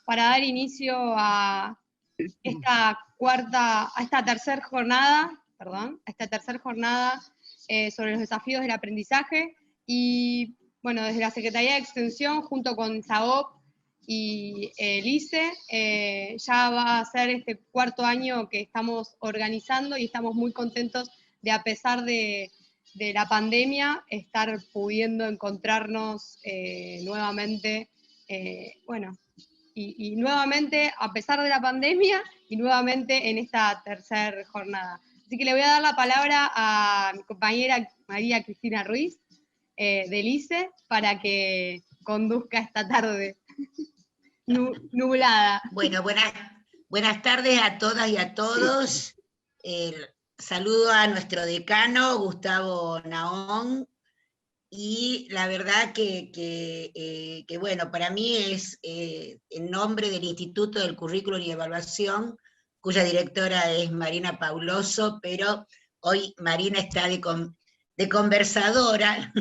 para dar inicio a esta tercera jornada sobre los desafíos del aprendizaje. Y bueno, desde la Secretaría de Extensión, junto con SAOP y el ICE, ya va a ser este cuarto año que estamos organizando y estamos muy contentos de, a pesar de la pandemia, estar pudiendo encontrarnos nuevamente, y nuevamente a pesar de la pandemia y nuevamente en esta tercera jornada. Así que le voy a dar la palabra a mi compañera María Cristina Ruiz, del ICE, para que conduzca esta tarde nublada. Bueno, buenas tardes a todas y a todos. Saludo a nuestro decano, Gustavo Naón, y la verdad que bueno, para mí es en nombre del Instituto del Currículum y Evaluación, cuya directora es Marina Pauloso, pero hoy Marina está de conversadora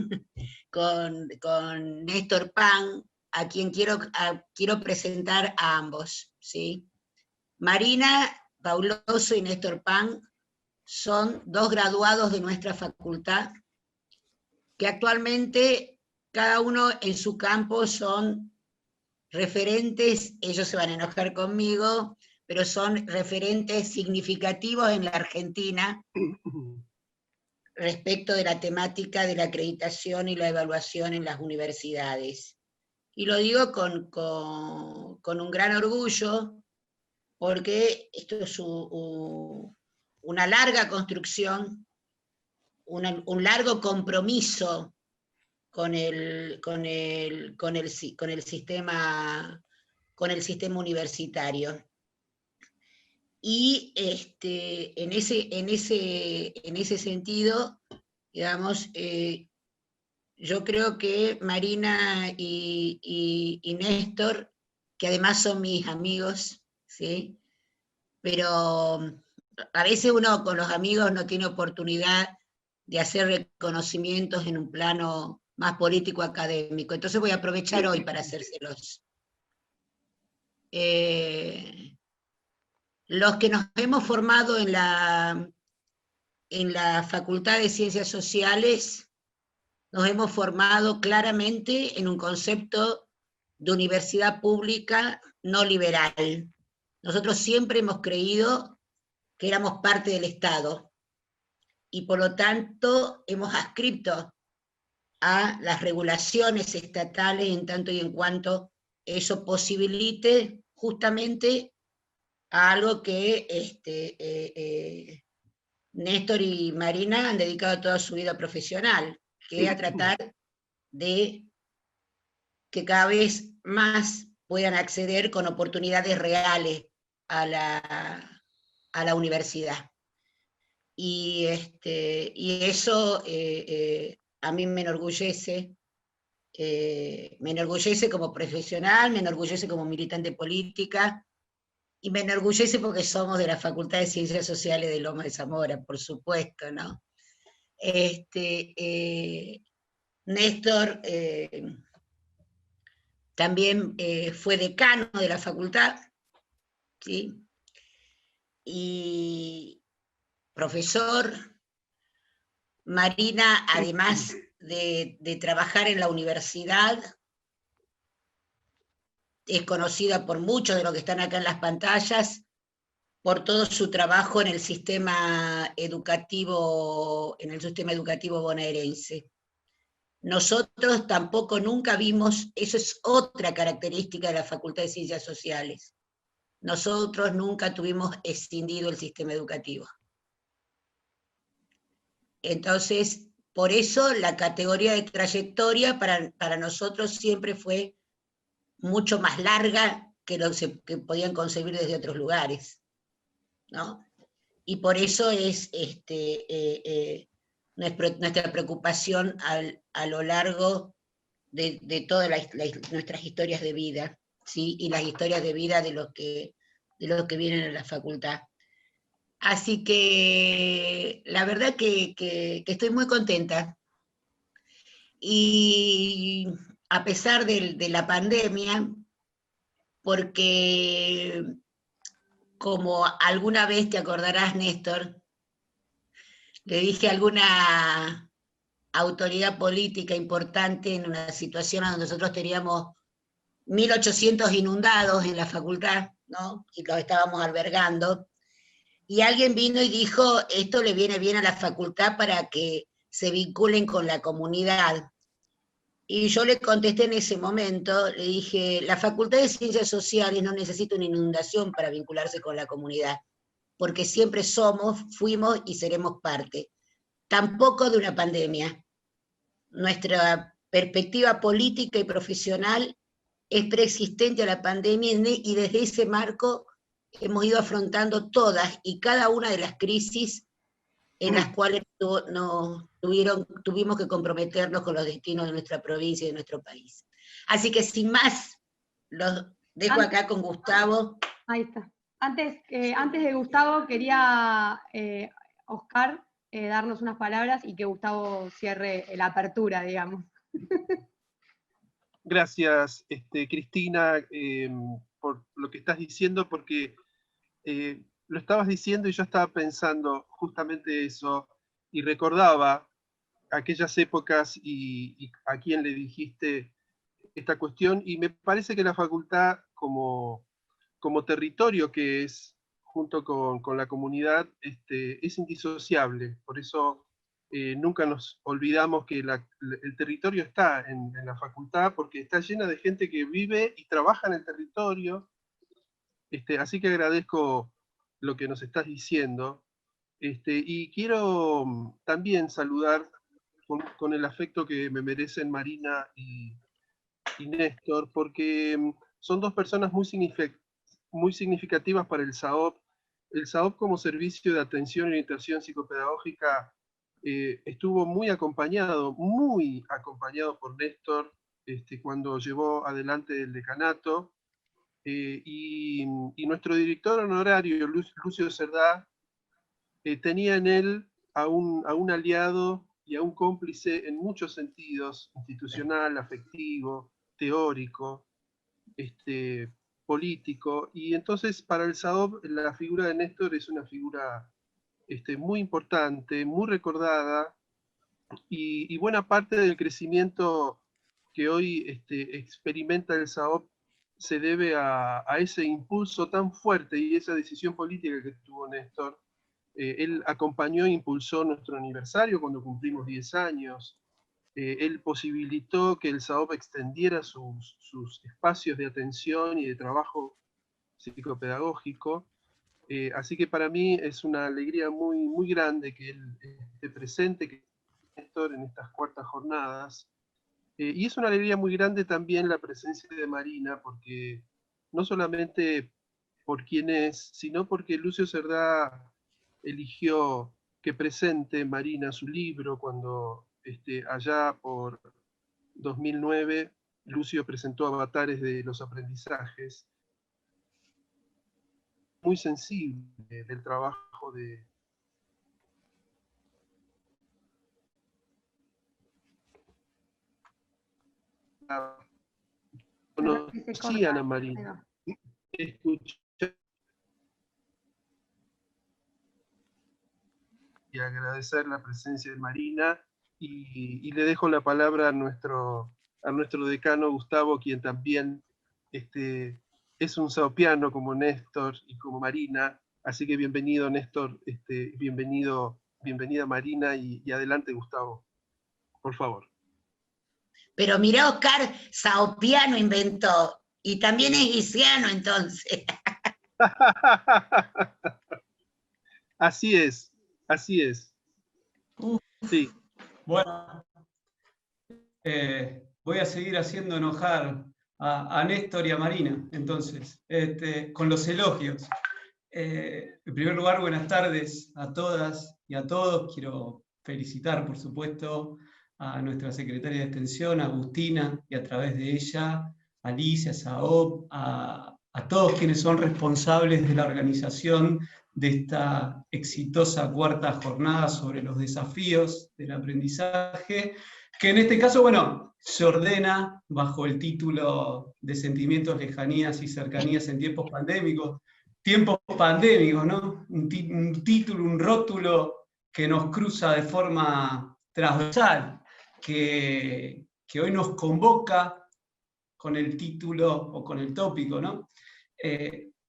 con Néstor Pan, a quien quiero presentar a ambos, ¿sí? Marina Pauloso y Néstor Pan son dos graduados de nuestra facultad, que actualmente cada uno en su campo son referentes, ellos se van a enojar conmigo, pero son referentes significativos en la Argentina respecto de la temática de la acreditación y la evaluación en las universidades. Y lo digo con un gran orgullo, porque esto es una larga construcción, un largo compromiso con el sistema universitario. Y en ese sentido, digamos, yo creo que Marina y Néstor, que además son mis amigos, ¿sí? Pero a veces uno con los amigos no tiene oportunidad de hacer reconocimientos en un plano más político académico. Entonces voy a aprovechar hoy para hacérselos. Los que nos hemos formado en la Facultad de Ciencias Sociales, nos hemos formado claramente en un concepto de universidad pública no liberal. Nosotros siempre hemos creído que éramos parte del Estado, y por lo tanto hemos adscrito a las regulaciones estatales en tanto y en cuanto eso posibilite justamente a algo que Néstor y Marina han dedicado toda su vida profesional, que es a tratar de que cada vez más puedan acceder con oportunidades reales a la universidad. Y eso a mí me enorgullece como profesional, me enorgullece como militante política, y me enorgullece porque somos de la Facultad de Ciencias Sociales de Lomas de Zamora, por supuesto, ¿no? Néstor también fue decano de la facultad, ¿sí? Y profesor. Marina, además de trabajar en la universidad, es conocida por muchos de los que están acá en las pantallas, por todo su trabajo en el sistema educativo bonaerense. Nosotros tampoco nunca vimos, eso es otra característica de la Facultad de Ciencias Sociales, nosotros nunca tuvimos escindido el sistema educativo. Entonces, por eso la categoría de trayectoria para nosotros siempre fue mucho más larga que lo que podían concebir desde otros lugares, ¿no? Y por eso es nuestra preocupación a lo largo de todas nuestras historias de vida, ¿sí? Y las historias de vida de los que vienen a la facultad. Así que la verdad que estoy muy contenta. Y a pesar de la pandemia, porque como alguna vez te acordarás, Néstor, le dije a alguna autoridad política importante en una situación donde nosotros teníamos 1.800 inundados en la facultad, ¿no? Y los estábamos albergando, y alguien vino y dijo, esto le viene bien a la facultad para que se vinculen con la comunidad. Y yo le contesté en ese momento, le dije, la Facultad de Ciencias Sociales no necesita una inundación para vincularse con la comunidad, porque siempre somos, fuimos y seremos parte. Tampoco de una pandemia. Nuestra perspectiva política y profesional es preexistente a la pandemia, y desde ese marco hemos ido afrontando todas y cada una de las crisis en las cuales tuvimos que comprometernos con los destinos de nuestra provincia y de nuestro país. Así que sin más, los dejo acá con Gustavo. Ahí está. Antes de Gustavo, quería, Oscar, darnos unas palabras y que Gustavo cierre la apertura, digamos. Gracias, Cristina, por lo que estás diciendo, porque lo estabas diciendo y yo estaba pensando justamente eso, y recordaba aquellas épocas y a quién le dijiste esta cuestión, y me parece que la facultad, como territorio que es, junto con la comunidad, es indisociable. Por eso nunca nos olvidamos que el territorio está en la facultad, porque está llena de gente que vive y trabaja en el territorio. Así que agradezco lo que nos estás diciendo. Y quiero también saludar con el afecto que me merecen Marina y Néstor, porque son dos personas muy significativas para el SAOP. El SAOP, como servicio de atención y orientación psicopedagógica, estuvo muy acompañado por Néstor cuando llevó adelante el decanato, y nuestro director honorario, Lucio Cerdá, tenía en él a un aliado y a un cómplice en muchos sentidos: institucional, afectivo, teórico, político. Y entonces para el SAOP la figura de Néstor es una figura muy importante, muy recordada, y buena parte del crecimiento que hoy experimenta el SAOP se debe a ese impulso tan fuerte y esa decisión política que tuvo Néstor. Él acompañó e impulsó nuestro aniversario cuando cumplimos 10 años. Él posibilitó que el SAOP extendiera sus espacios de atención y de trabajo psicopedagógico. Así que para mí es una alegría muy, muy grande que él esté presente, que Néstor, en estas cuartas jornadas. Y es una alegría muy grande también la presencia de Marina, porque no solamente por quién es, sino porque Lucio Cerdá eligió que presente Marina su libro cuando allá por 2009 Lucio presentó Avatares de los Aprendizajes, muy sensible del trabajo de conocían a Marina, escuchar y agradecer la presencia de Marina, y le dejo la palabra a nuestro decano Gustavo, quien también es un saopiano como Néstor y como Marina. Así que bienvenido, Néstor, bienvenida Marina, y adelante, Gustavo, por favor. Pero mirá, Oscar, saopiano inventó, y también es guisiano, entonces. Así es, así es. Sí. Bueno, voy a seguir haciendo enojar a Néstor y a Marina, entonces, con los elogios. En primer lugar, buenas tardes a todas y a todos. Quiero felicitar, por supuesto, a nuestra secretaria de Extensión, Agustina, y a través de ella, a Alicia, a Saob, a todos quienes son responsables de la organización de esta exitosa cuarta jornada sobre los desafíos del aprendizaje, que en este caso, bueno, se ordena bajo el título de Sentimientos, Lejanías y Cercanías en Tiempos Pandémicos. Tiempos pandémicos, ¿no? Un título, un rótulo que nos cruza de forma transversal, que hoy nos convoca con el título o con el tópico, ¿no?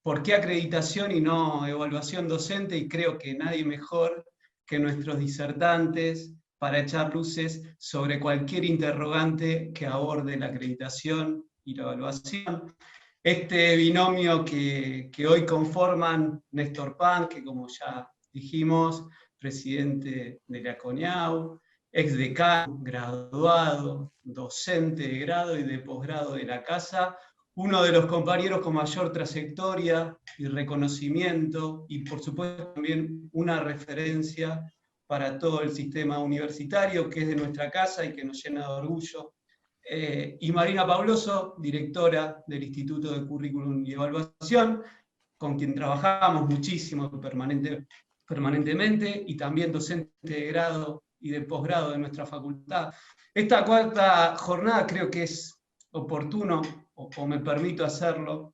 ¿Por qué acreditación y no evaluación docente? Y creo que nadie mejor que nuestros disertantes para echar luces sobre cualquier interrogante que aborde la acreditación y la evaluación. Este binomio que hoy conforman Néstor Pan, que como ya dijimos, presidente de la CONIAU, exdecano, graduado, docente de grado y de posgrado de la casa, uno de los compañeros con mayor trayectoria y reconocimiento, y por supuesto también una referencia para todo el sistema universitario, que es de nuestra casa y que nos llena de orgullo. Y Marina Pauloso, directora del Instituto de Currículum y Evaluación, con quien trabajamos muchísimo permanentemente, y también docente de grado y de posgrado de nuestra facultad. Esta cuarta jornada creo que es oportuno, o me permito hacerlo,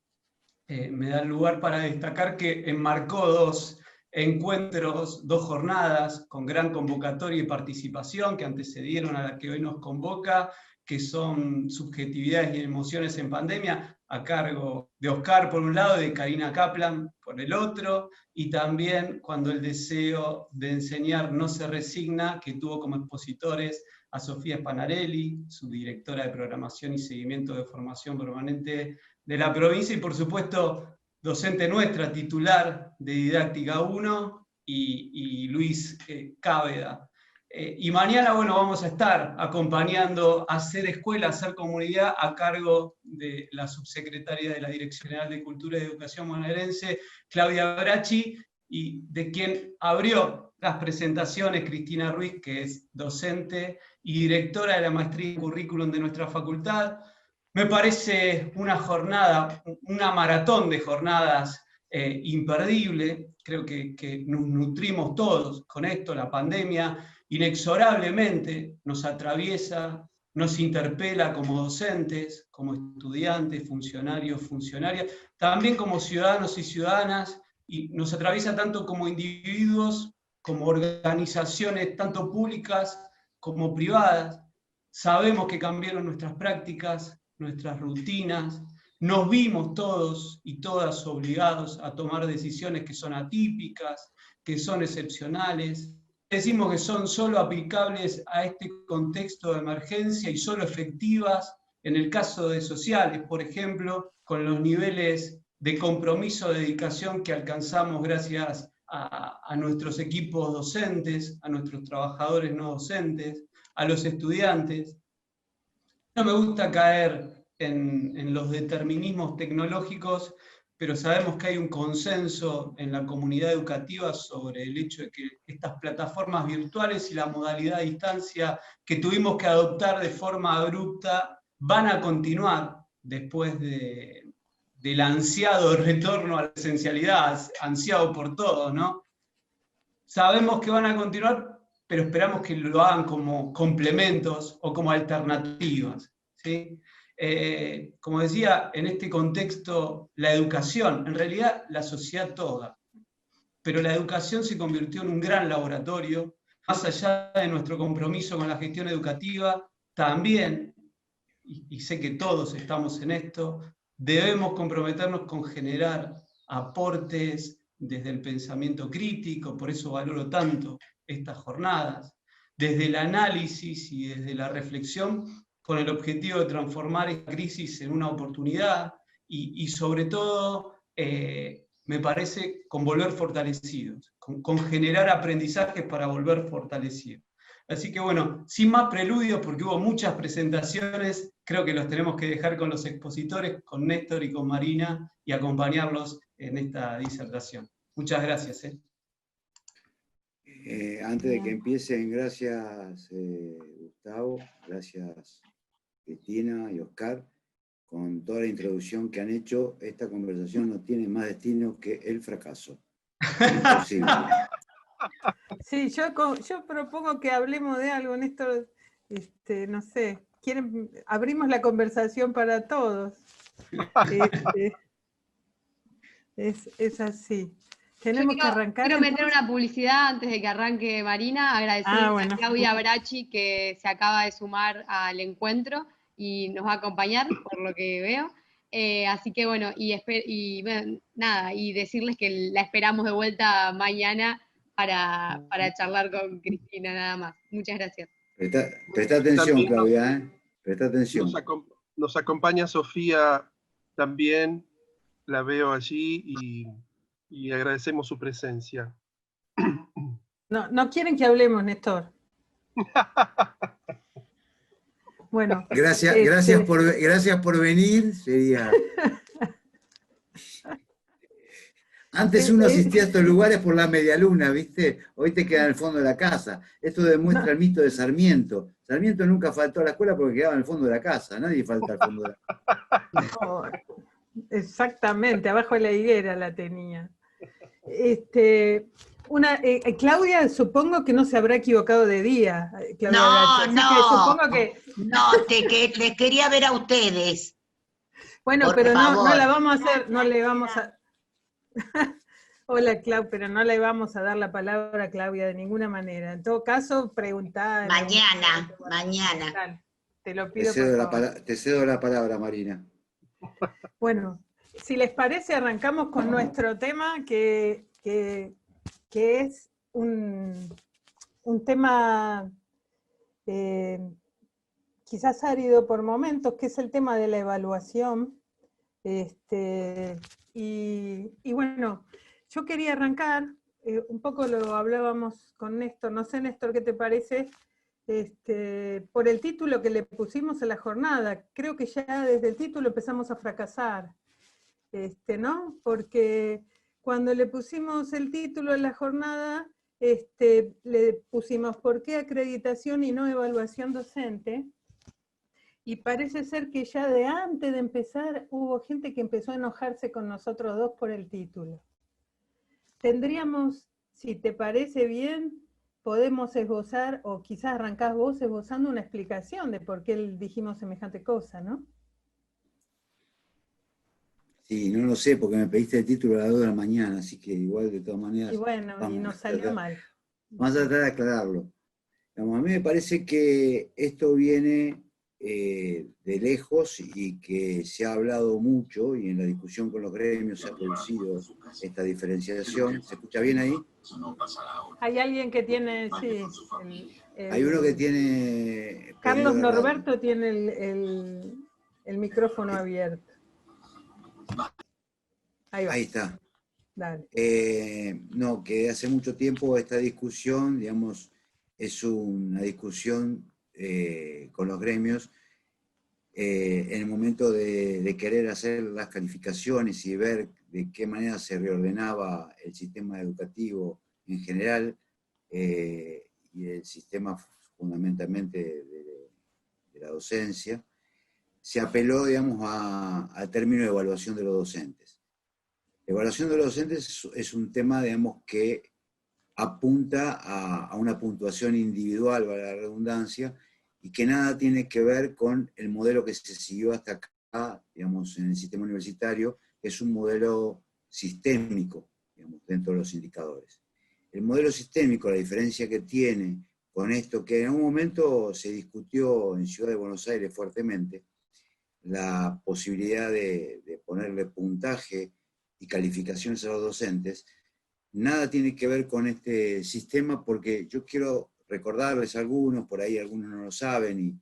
me da lugar para destacar que enmarcó dos encuentros, dos jornadas con gran convocatoria y participación que antecedieron a la que hoy nos convoca, que son Subjetividades y Emociones en Pandemia, a cargo de Oscar por un lado y de Karina Kaplan por el otro, y también Cuando el deseo de enseñar no se resigna, que tuvo como expositores a Sofía Spanarelli, subdirectora de Programación y Seguimiento de Formación Permanente de la provincia, y por supuesto docente nuestra, titular de Didáctica 1, y Luis Cáveda. Y mañana, bueno, vamos a estar acompañando a Hacer Escuela, Hacer Comunidad, a cargo de la subsecretaria de la Dirección General de Cultura y Educación bonaerense, Claudia Bracci, y de quien abrió las presentaciones, Cristina Ruiz, que es docente y directora de la Maestría en Currículum de nuestra facultad. Me parece una jornada, una maratón de jornadas imperdible. Creo que nos nutrimos todos con esto. La pandemia inexorablemente nos atraviesa, nos interpela como docentes, como estudiantes, funcionarios, funcionarias, también como ciudadanos y ciudadanas, y nos atraviesa tanto como individuos, como organizaciones, tanto públicas como privadas. Sabemos que cambiaron nuestras prácticas, nuestras rutinas, nos vimos todos y todas obligados a tomar decisiones que son atípicas, que son excepcionales. Decimos que son solo aplicables a este contexto de emergencia y solo efectivas en el caso de sociales, por ejemplo, con los niveles de compromiso, de dedicación que alcanzamos gracias a nuestros equipos docentes, a nuestros trabajadores no docentes, a los estudiantes. No me gusta caer en los determinismos tecnológicos, pero sabemos que hay un consenso en la comunidad educativa sobre el hecho de que estas plataformas virtuales y la modalidad a distancia que tuvimos que adoptar de forma abrupta van a continuar después del ansiado retorno a la presencialidad, ansiado por todos, ¿no? Sabemos que van a continuar, pero esperamos que lo hagan como complementos o como alternativas, ¿sí? Como decía, en este contexto, la educación, en realidad la sociedad toda, pero la educación se convirtió en un gran laboratorio, más allá de nuestro compromiso con la gestión educativa, también, y sé que todos estamos en esto, debemos comprometernos con generar aportes desde el pensamiento crítico, por eso valoro tanto estas jornadas, desde el análisis y desde la reflexión, con el objetivo de transformar esta crisis en una oportunidad y sobre todo, me parece, con volver fortalecidos, con generar aprendizajes para volver fortalecidos. Así que bueno, sin más preludios, porque hubo muchas presentaciones, creo que los tenemos que dejar con los expositores, con Néstor y con Marina, y acompañarlos en esta disertación. Muchas gracias. Antes de que empiecen, gracias Gustavo, gracias Cristina y Oscar, con toda la introducción que han hecho. Esta conversación no tiene más destino que el fracaso. Imposible. Sí, yo propongo que hablemos de algo, Néstor. No sé, abrimos la conversación para todos. Es así. Tenemos que arrancar. Quiero meter una publicidad antes de que arranque Marina, agradecerle a Claudia Brachi que se acaba de sumar al encuentro y nos va a acompañar, por lo que veo. Así que bueno, y decirles que la esperamos de vuelta mañana para charlar con Cristina nada más. Muchas gracias. Presta atención, Claudia, presta atención. Nos acompaña Sofía también, la veo allí y agradecemos su presencia. No quieren que hablemos, Néstor. Bueno. Gracias por venir, sería. Antes uno asistía a estos lugares por la medialuna, ¿viste? Hoy te queda en el fondo de la casa. Esto demuestra el mito de Sarmiento. Sarmiento nunca faltó a la escuela porque quedaba en el fondo de la casa. Nadie falta al fondo de la casa. Oh, exactamente, abajo de la higuera la tenía. Claudia, supongo que no se habrá equivocado de día. Les quería ver a ustedes. Bueno, pero no la vamos a hacer, no le vamos a... Hola, Clau, pero no le vamos a dar la palabra a Claudia de ninguna manera. En todo caso, preguntar. Mañana. Dale, te lo pido. Te cedo la palabra, Marina. Bueno, si les parece, arrancamos con nuestro tema, que es un tema quizás árido por momentos, que es el tema de la evaluación. Y bueno, yo quería arrancar, un poco lo hablábamos con Néstor, no sé, Néstor, ¿qué te parece? Por el título que le pusimos a la jornada. Creo que ya desde el título empezamos a fracasar, ¿no? Porque cuando le pusimos el título a la jornada, le pusimos ¿por qué acreditación y no evaluación docente? Y parece ser que ya de antes de empezar hubo gente que empezó a enojarse con nosotros dos por el título. Tendríamos, si te parece bien, podemos esbozar, o quizás arrancás vos esbozando una explicación de por qué dijimos semejante cosa, ¿no? Sí, no lo sé, porque me pediste el título a las 2 de la mañana, así que igual de todas maneras... Y bueno, y nos salió mal. Vamos a tratar de aclararlo. A mí me parece que esto viene de lejos y que se ha hablado mucho, y en la discusión con los gremios se ha producido esta diferenciación. ¿Se escucha bien ahí? Hay alguien que tiene, sí. Hay uno que tiene... Carlos Norberto tiene el micrófono abierto. Ahí va. Ahí está. Dale. No, que hace mucho tiempo esta discusión, digamos, es una discusión con los gremios en el momento de querer hacer las calificaciones y ver de qué manera se reordenaba el sistema educativo en general y el sistema fundamentalmente de la docencia. Se apeló, digamos, al término de evaluación de los docentes. La evaluación de los docentes es un tema, digamos, que apunta a una puntuación individual, valga la redundancia, y que nada tiene que ver con el modelo que se siguió hasta acá, digamos, en el sistema universitario, que es un modelo sistémico, digamos, dentro de los indicadores. El modelo sistémico, la diferencia que tiene con esto, que en un momento se discutió en Ciudad de Buenos Aires fuertemente, la posibilidad de ponerle puntaje y calificaciones a los docentes, nada tiene que ver con este sistema, porque yo quiero recordarles a algunos, por ahí algunos no lo saben,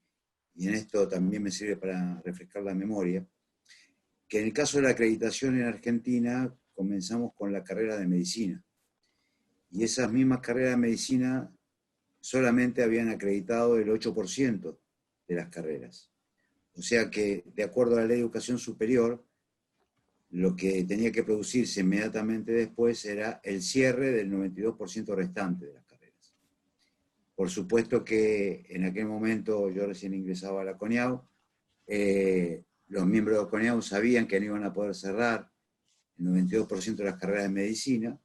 y en esto también me sirve para refrescar la memoria, que en el caso de la acreditación en Argentina comenzamos con la carrera de medicina, y esas mismas carreras de medicina solamente habían acreditado el 8% de las carreras. O sea que, de acuerdo a la Ley de Educación Superior, lo que tenía que producirse inmediatamente después era el cierre del 92% restante de las carreras. Por supuesto que en aquel momento yo recién ingresaba a la CONIAU, los miembros de la CONIAU sabían que no iban a poder cerrar el 92% de las carreras de medicina,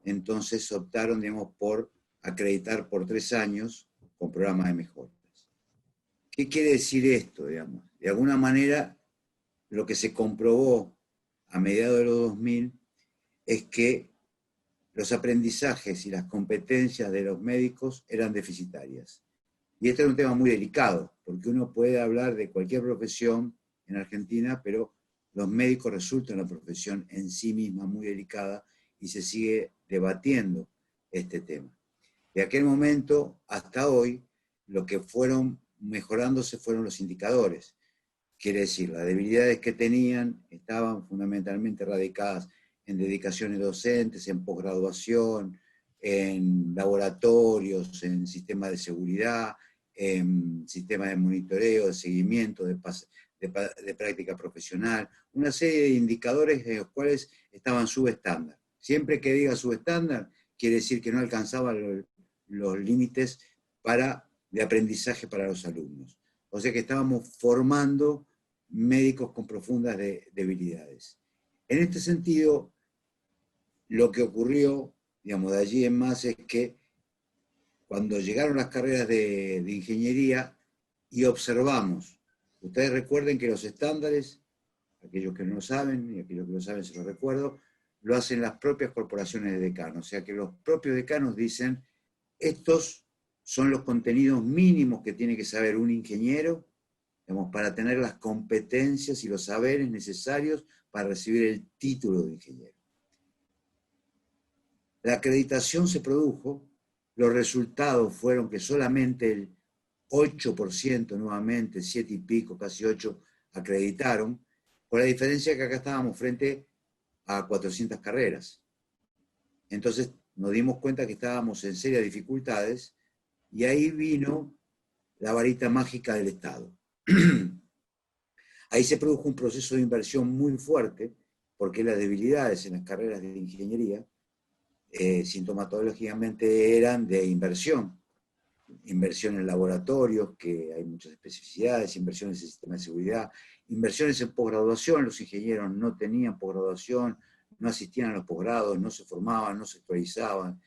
entonces optaron, digamos, por acreditar por 3 años con programas de mejoras. ¿Qué quiere decir esto, digamos? De alguna manera, lo que se comprobó a mediados de los 2000 es que los aprendizajes y las competencias de los médicos eran deficitarias. Y este es un tema muy delicado, porque uno puede hablar de cualquier profesión en Argentina, pero los médicos resultan una profesión en sí misma muy delicada y se sigue debatiendo este tema. De aquel momento hasta hoy, lo que fueron mejorándose fueron los indicadores. Quiere decir, las debilidades que tenían estaban fundamentalmente radicadas en dedicaciones docentes, en posgraduación, en laboratorios, en sistemas de seguridad, en sistemas de monitoreo, de seguimiento, de práctica profesional, una serie de indicadores en los cuales estaban subestándar. Siempre que diga subestándar, quiere decir que no alcanzaban los límites de aprendizaje para los alumnos. O sea que estábamos formando médicos con profundas debilidades. En este sentido, lo que ocurrió, digamos, de allí en más, es que cuando llegaron las carreras de ingeniería y observamos, ustedes recuerden que los estándares, aquellos que no lo saben, y aquellos que lo saben se los recuerdo, lo hacen las propias corporaciones de decanos. O sea que los propios decanos dicen, estos son los contenidos mínimos que tiene que saber un ingeniero, digamos, para tener las competencias y los saberes necesarios para recibir el título de ingeniero. La acreditación se produjo, los resultados fueron que solamente el 8%, nuevamente, 7 y pico, casi 8, acreditaron, con la diferencia que acá estábamos frente a 400 carreras. Entonces nos dimos cuenta que estábamos en serias dificultades y ahí vino la varita mágica del Estado. Ahí se produjo un proceso de inversión muy fuerte, porque las debilidades en las carreras de ingeniería sintomatológicamente eran de inversión en laboratorios, que hay muchas especificidades, inversiones en sistemas de seguridad, inversiones en posgraduación, los ingenieros no tenían posgraduación, no asistían a los posgrados, no se formaban, no se actualizaban,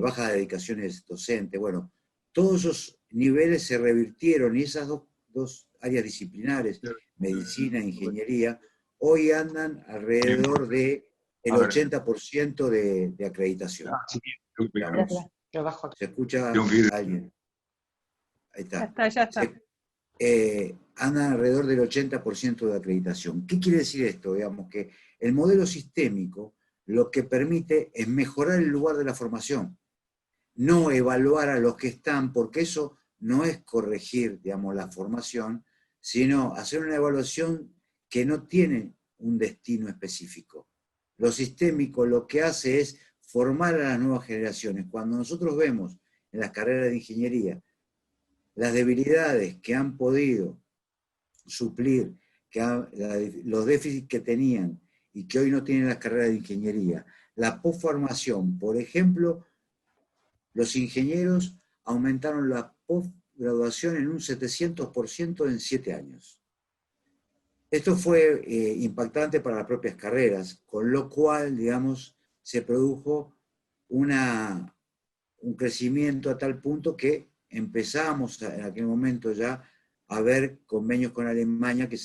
bajas dedicaciones docentes, bueno, todos esos niveles se revirtieron y esas dos áreas disciplinares, medicina e ingeniería, hoy andan alrededor del 80% de acreditación. ¿Se escucha alguien? Ahí está. Ya está. Andan alrededor del 80% de acreditación. ¿Qué quiere decir esto? Digamos que el modelo sistémico lo que permite es mejorar el lugar de la formación, no evaluar a los que están, porque eso no es corregir, digamos, la formación, sino hacer una evaluación que no tiene un destino específico. Lo sistémico lo que hace es formar a las nuevas generaciones. Cuando nosotros vemos en las carreras de ingeniería las debilidades que han podido suplir, los déficits que tenían y que hoy no tienen las carreras de ingeniería, la posformación, por ejemplo, los ingenieros aumentaron la posgraduación en un 700% en 7 años. Esto fue impactante para las propias carreras, con lo cual, digamos, se produjo un crecimiento a tal punto que empezamos en aquel momento ya a ver convenios con Alemania que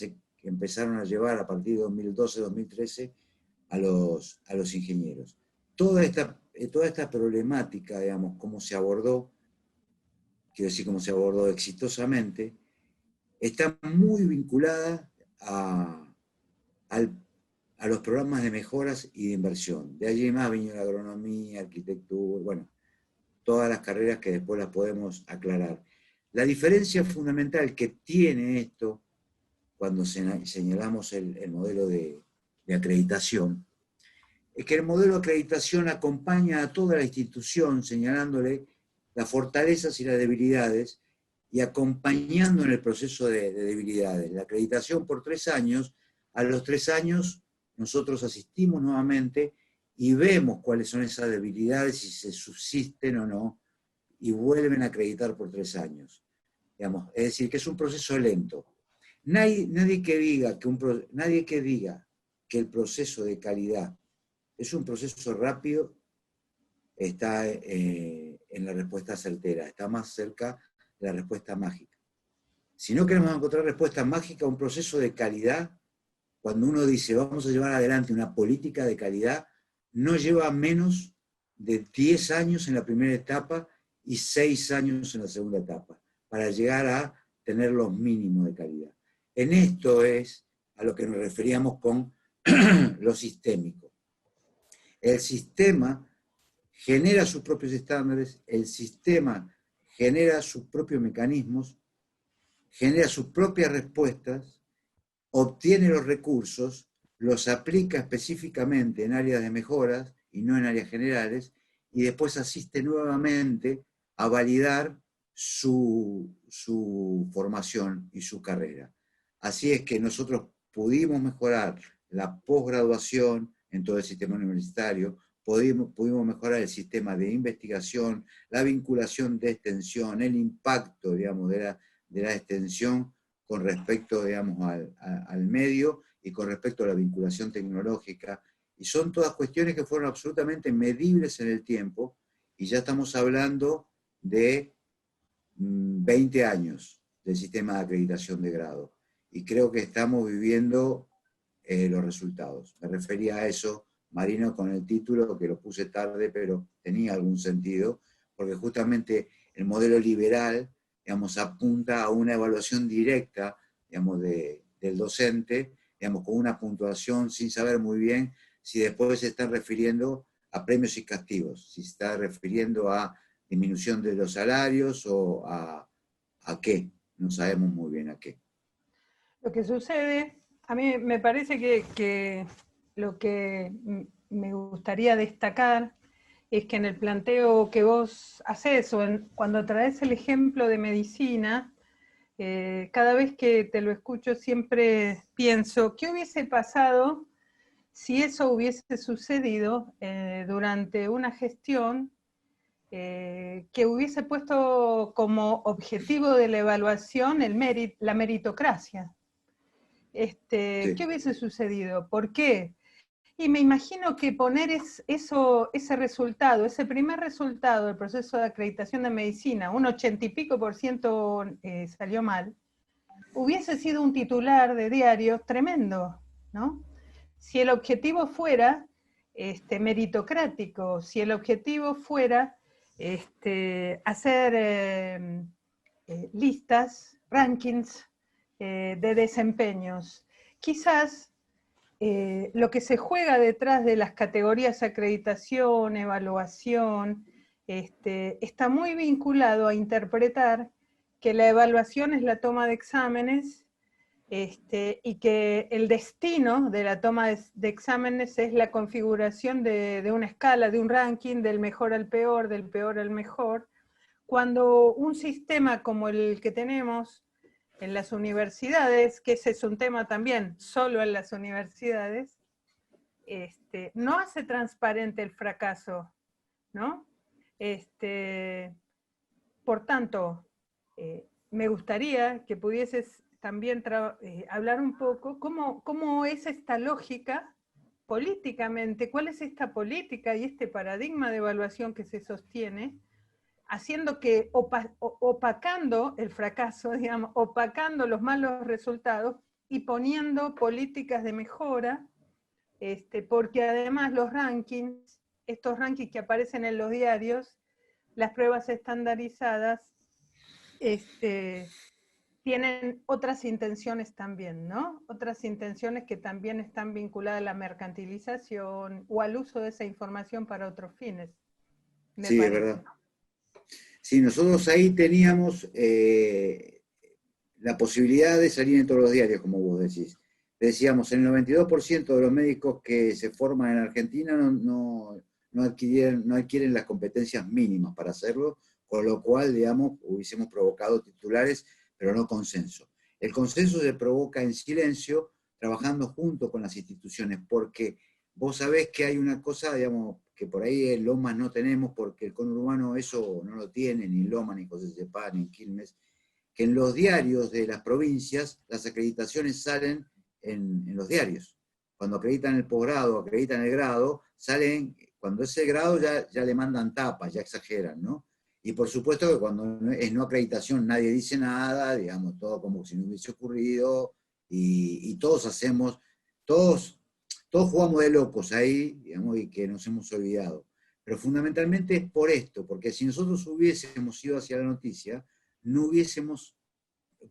empezaron a llevar a partir de 2012-2013 a los ingenieros. Toda esta problemática, digamos, cómo se abordó, quiero decir, cómo se abordó exitosamente, está muy vinculada a los programas de mejoras y de inversión. De allí más vino la agronomía, arquitectura, bueno, todas las carreras que después las podemos aclarar. La diferencia fundamental que tiene esto, cuando señalamos el modelo de acreditación, es que el modelo de acreditación acompaña a toda la institución señalándole las fortalezas y las debilidades y acompañando en el proceso de debilidades. La acreditación por 3 años, a los 3 años nosotros asistimos nuevamente y vemos cuáles son esas debilidades, si se subsisten o no, y vuelven a acreditar por 3 años. Digamos, es decir, que es un proceso lento. Nadie que diga que el proceso de calidad es un proceso rápido está en la respuesta certera, está más cerca de la respuesta mágica. Si no queremos encontrar respuestas mágicas a un proceso de calidad, cuando uno dice vamos a llevar adelante una política de calidad, no lleva menos de 10 años en la primera etapa y 6 años en la segunda etapa, para llegar a tener los mínimos de calidad. En esto es a lo que nos referíamos con lo sistémico. El sistema genera sus propios estándares, el sistema genera sus propios mecanismos, genera sus propias respuestas, obtiene los recursos, los aplica específicamente en áreas de mejoras y no en áreas generales, y después asiste nuevamente a validar su formación y su carrera. Así es que nosotros pudimos mejorar la posgraduación en todo el sistema universitario, pudimos mejorar el sistema de investigación, la vinculación de extensión, el impacto, digamos, de la extensión con respecto, digamos, al medio y con respecto a la vinculación tecnológica. Y son todas cuestiones que fueron absolutamente medibles en el tiempo, y ya estamos hablando de 20 años del sistema de acreditación de grado. Y creo que estamos viviendo los resultados. Me refería a eso, Marino, con el título, que lo puse tarde, pero tenía algún sentido, porque justamente el modelo liberal, digamos, apunta a una evaluación directa, digamos, del docente, digamos, con una puntuación sin saber muy bien si después se está refiriendo a premios y castigos, si se está refiriendo a disminución de los salarios o a qué, no sabemos muy bien a qué. Lo que sucede, a mí me parece que lo que me gustaría destacar es que en el planteo que vos haces, cuando traes el ejemplo de medicina, cada vez que te lo escucho siempre pienso, ¿qué hubiese pasado si eso hubiese sucedido durante una gestión que hubiese puesto como objetivo de la evaluación la meritocracia? Sí. ¿Qué hubiese sucedido? ¿Por qué? Y me imagino que poner ese resultado, ese primer resultado del proceso de acreditación de medicina, un 80 y pico % salió mal, hubiese sido un titular de diario tremendo, ¿no? Si el objetivo fuera meritocrático, si el objetivo fuera hacer listas, rankings de desempeños, quizás lo que se juega detrás de las categorías acreditación, evaluación, está muy vinculado a interpretar que la evaluación es la toma de exámenes y que el destino de la toma de exámenes es la configuración de una escala, de un ranking, del mejor al peor, del peor al mejor, cuando un sistema como el que tenemos en las universidades, que ese es un tema también solo en las universidades, no hace transparente el fracaso, ¿no? Por tanto, me gustaría que pudieses también hablar un poco cómo es esta lógica políticamente, cuál es esta política y este paradigma de evaluación que se sostiene, haciendo que, opacando el fracaso, digamos, opacando los malos resultados y poniendo políticas de mejora, porque además los rankings, estos rankings que aparecen en los diarios, las pruebas estandarizadas, tienen otras intenciones también, ¿no? Otras intenciones que también están vinculadas a la mercantilización o al uso de esa información para otros fines. Sí, es verdad. Sí, nosotros ahí teníamos la posibilidad de salir en todos los diarios, como vos decís. Decíamos, el 92% de los médicos que se forman en Argentina no adquieren las competencias mínimas para hacerlo, con lo cual, digamos, hubiésemos provocado titulares, pero no consenso. El consenso se provoca en silencio, trabajando junto con las instituciones, porque vos sabés que hay una cosa, digamos, que por ahí en Lomas no tenemos, porque el conurbano eso no lo tiene, ni en Lomas, ni José Cepá, ni en Quilmes, que en los diarios de las provincias las acreditaciones salen en los diarios. Cuando acreditan el posgrado, acreditan el grado, salen, cuando ese grado ya le mandan tapas, ya exageran, ¿no? Y por supuesto que cuando es no acreditación nadie dice nada, digamos, todo como si no hubiese ocurrido, y todos hacemos, todos jugamos de locos ahí, digamos, y que nos hemos olvidado. Pero fundamentalmente es por esto, porque si nosotros hubiésemos ido hacia la noticia, no hubiésemos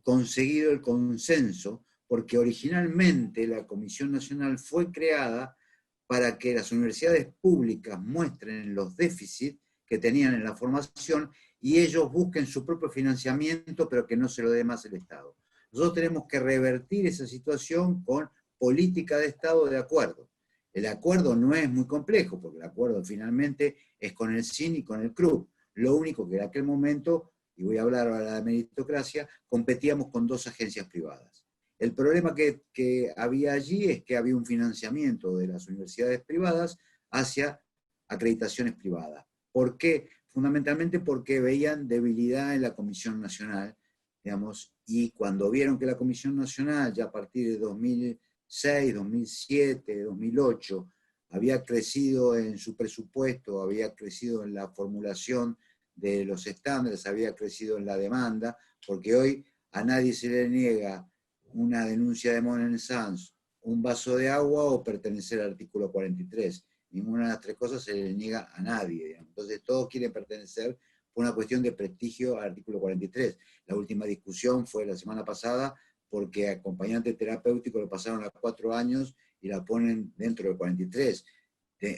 conseguido el consenso, porque originalmente la Comisión Nacional fue creada para que las universidades públicas muestren los déficits que tenían en la formación y ellos busquen su propio financiamiento, pero que no se lo dé más el Estado. Nosotros tenemos que revertir esa situación con política de Estado de acuerdo. El acuerdo no es muy complejo, porque el acuerdo finalmente es con el CIN y con el CRUB. Lo único que en aquel momento, y voy a hablar ahora de la meritocracia, competíamos con 2 agencias privadas. El problema que había allí es que había un financiamiento de las universidades privadas hacia acreditaciones privadas. ¿Por qué? Fundamentalmente porque veían debilidad en la Comisión Nacional, digamos, y cuando vieron que la Comisión Nacional, ya a partir de 2006, 2007, 2008, había crecido en su presupuesto, había crecido en la formulación de los estándares, había crecido en la demanda, porque hoy a nadie se le niega una denuncia de Monen Sanz, un vaso de agua o pertenecer al artículo 43. Ninguna de las 3 cosas se le niega a nadie, digamos. Entonces todos quieren pertenecer por una cuestión de prestigio al artículo 43. La última discusión fue la semana pasada porque acompañante terapéutico lo pasaron a 4 años y la ponen dentro del 43.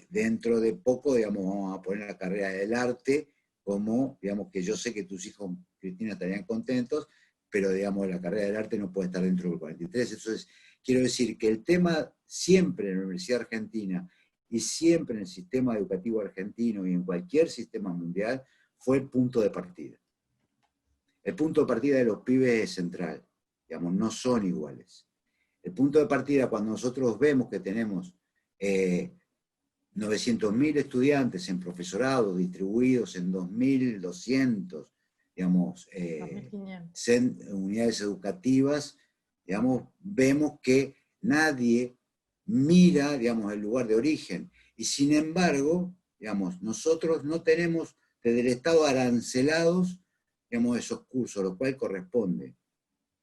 Dentro de poco, digamos, vamos a poner la carrera del arte como, digamos, que yo sé que tus hijos, Cristina, estarían contentos, pero, digamos, la carrera del arte no puede estar dentro del 43. Entonces, quiero decir que el tema siempre en la Universidad Argentina y siempre en el sistema educativo argentino y en cualquier sistema mundial fue el punto de partida. El punto de partida de los pibes es central, digamos, no son iguales. El punto de partida, cuando nosotros vemos que tenemos 900.000 estudiantes en profesorado distribuidos en 2.200, digamos, unidades educativas, digamos, vemos que nadie mira, digamos, el lugar de origen. Y sin embargo, digamos, nosotros no tenemos desde el Estado arancelados, digamos, esos cursos, lo cual corresponde.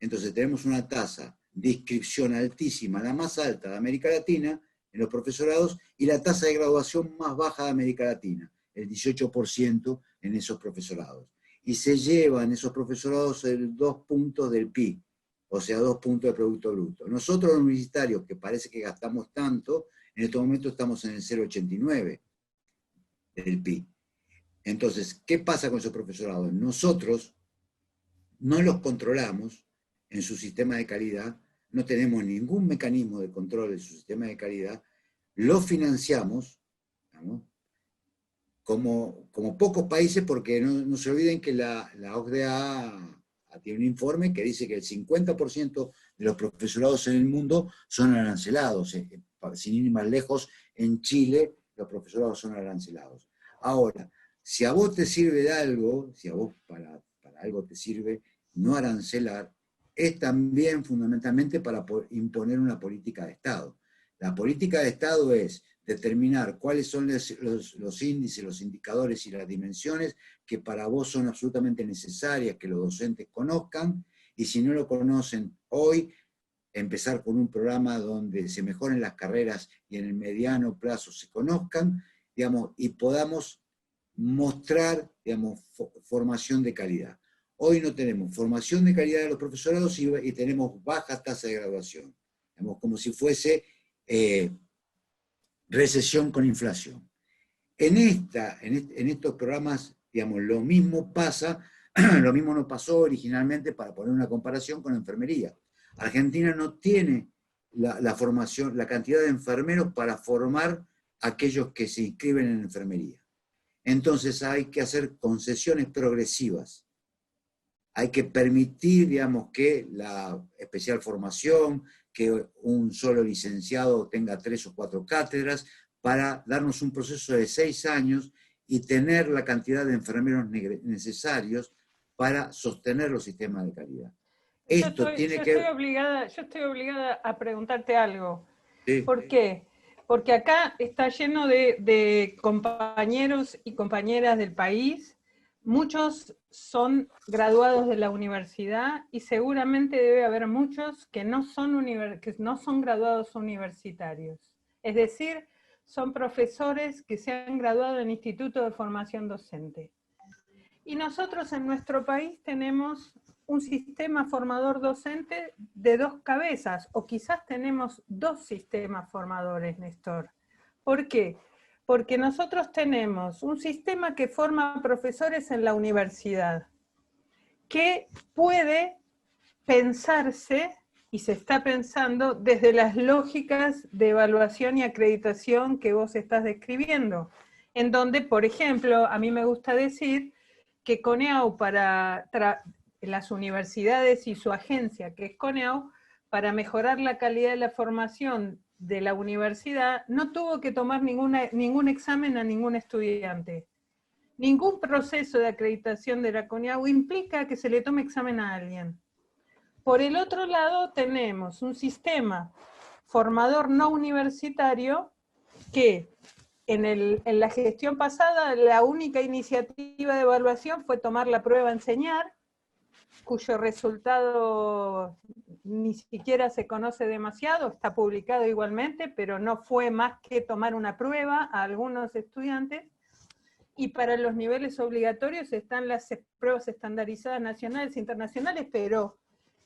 Entonces tenemos una tasa de inscripción altísima, la más alta de América Latina, en los profesorados, y la tasa de graduación más baja de América Latina, el 18% en esos profesorados. Y se llevan esos profesorados 2 puntos del PIB, o sea, 2 puntos de Producto Bruto. Nosotros los universitarios, que parece que gastamos tanto, en este momento estamos en el 0,89 del PIB. Entonces, ¿qué pasa con esos profesorados? Nosotros no los controlamos en su sistema de calidad, no tenemos ningún mecanismo de control de su sistema de calidad, lo financiamos, ¿no?, como pocos países, porque no se olviden que la OCDE tiene un informe que dice que el 50% de los profesorados en el mundo son arancelados. Sin ir más lejos, en Chile los profesorados son arancelados. Ahora, si a vos te sirve de algo, si a vos para algo te sirve no arancelar, es también fundamentalmente para imponer una política de Estado. La política de Estado es determinar cuáles son los índices, los indicadores y las dimensiones que para vos son absolutamente necesarias que los docentes conozcan, y si no lo conocen hoy, empezar con un programa donde se mejoren las carreras y en el mediano plazo se conozcan, digamos, y podamos mostrar, digamos, formación de calidad. Hoy no tenemos formación de calidad de los profesorados y tenemos baja tasa de graduación, digamos, como si fuese recesión con inflación. En estos programas, digamos, lo mismo pasa, lo mismo nos pasó originalmente, para poner una comparación, con enfermería. Argentina no tiene la formación, la cantidad de enfermeros para formar a aquellos que se inscriben en enfermería. Entonces hay que hacer concesiones progresivas. Hay que permitir, digamos, que la especial formación, que un solo licenciado tenga 3 o 4 cátedras, para darnos un proceso de 6 años y tener la cantidad de enfermeros necesarios para sostener los sistemas de calidad. Yo estoy obligada a preguntarte algo. Sí. ¿Por qué? Porque acá está lleno de compañeros y compañeras del país muchos son graduados de la universidad y seguramente debe haber muchos que no son graduados universitarios. Es decir, son profesores que se han graduado en Instituto de Formación Docente. Y nosotros en nuestro país tenemos un sistema formador docente de dos cabezas, o quizás tenemos dos sistemas formadores, Néstor. ¿Por qué? Porque nosotros tenemos un sistema que forma profesores en la universidad, que puede pensarse, y se está pensando, desde las lógicas de evaluación y acreditación que vos estás describiendo, en donde, por ejemplo, a mí me gusta decir que CONEAU para las universidades y su agencia, que es CONEAU, para mejorar la calidad de la formación de la universidad, no tuvo que tomar ningún examen a ningún estudiante. Ningún proceso de acreditación de la CONEAU implica que se le tome examen a alguien. Por el otro lado, tenemos un sistema formador no universitario que en la gestión pasada la única iniciativa de evaluación fue tomar la prueba Enseñar, cuyo resultado ni siquiera se conoce demasiado, está publicado igualmente, pero no fue más que tomar una prueba a algunos estudiantes. Y para los niveles obligatorios están las pruebas estandarizadas nacionales e internacionales,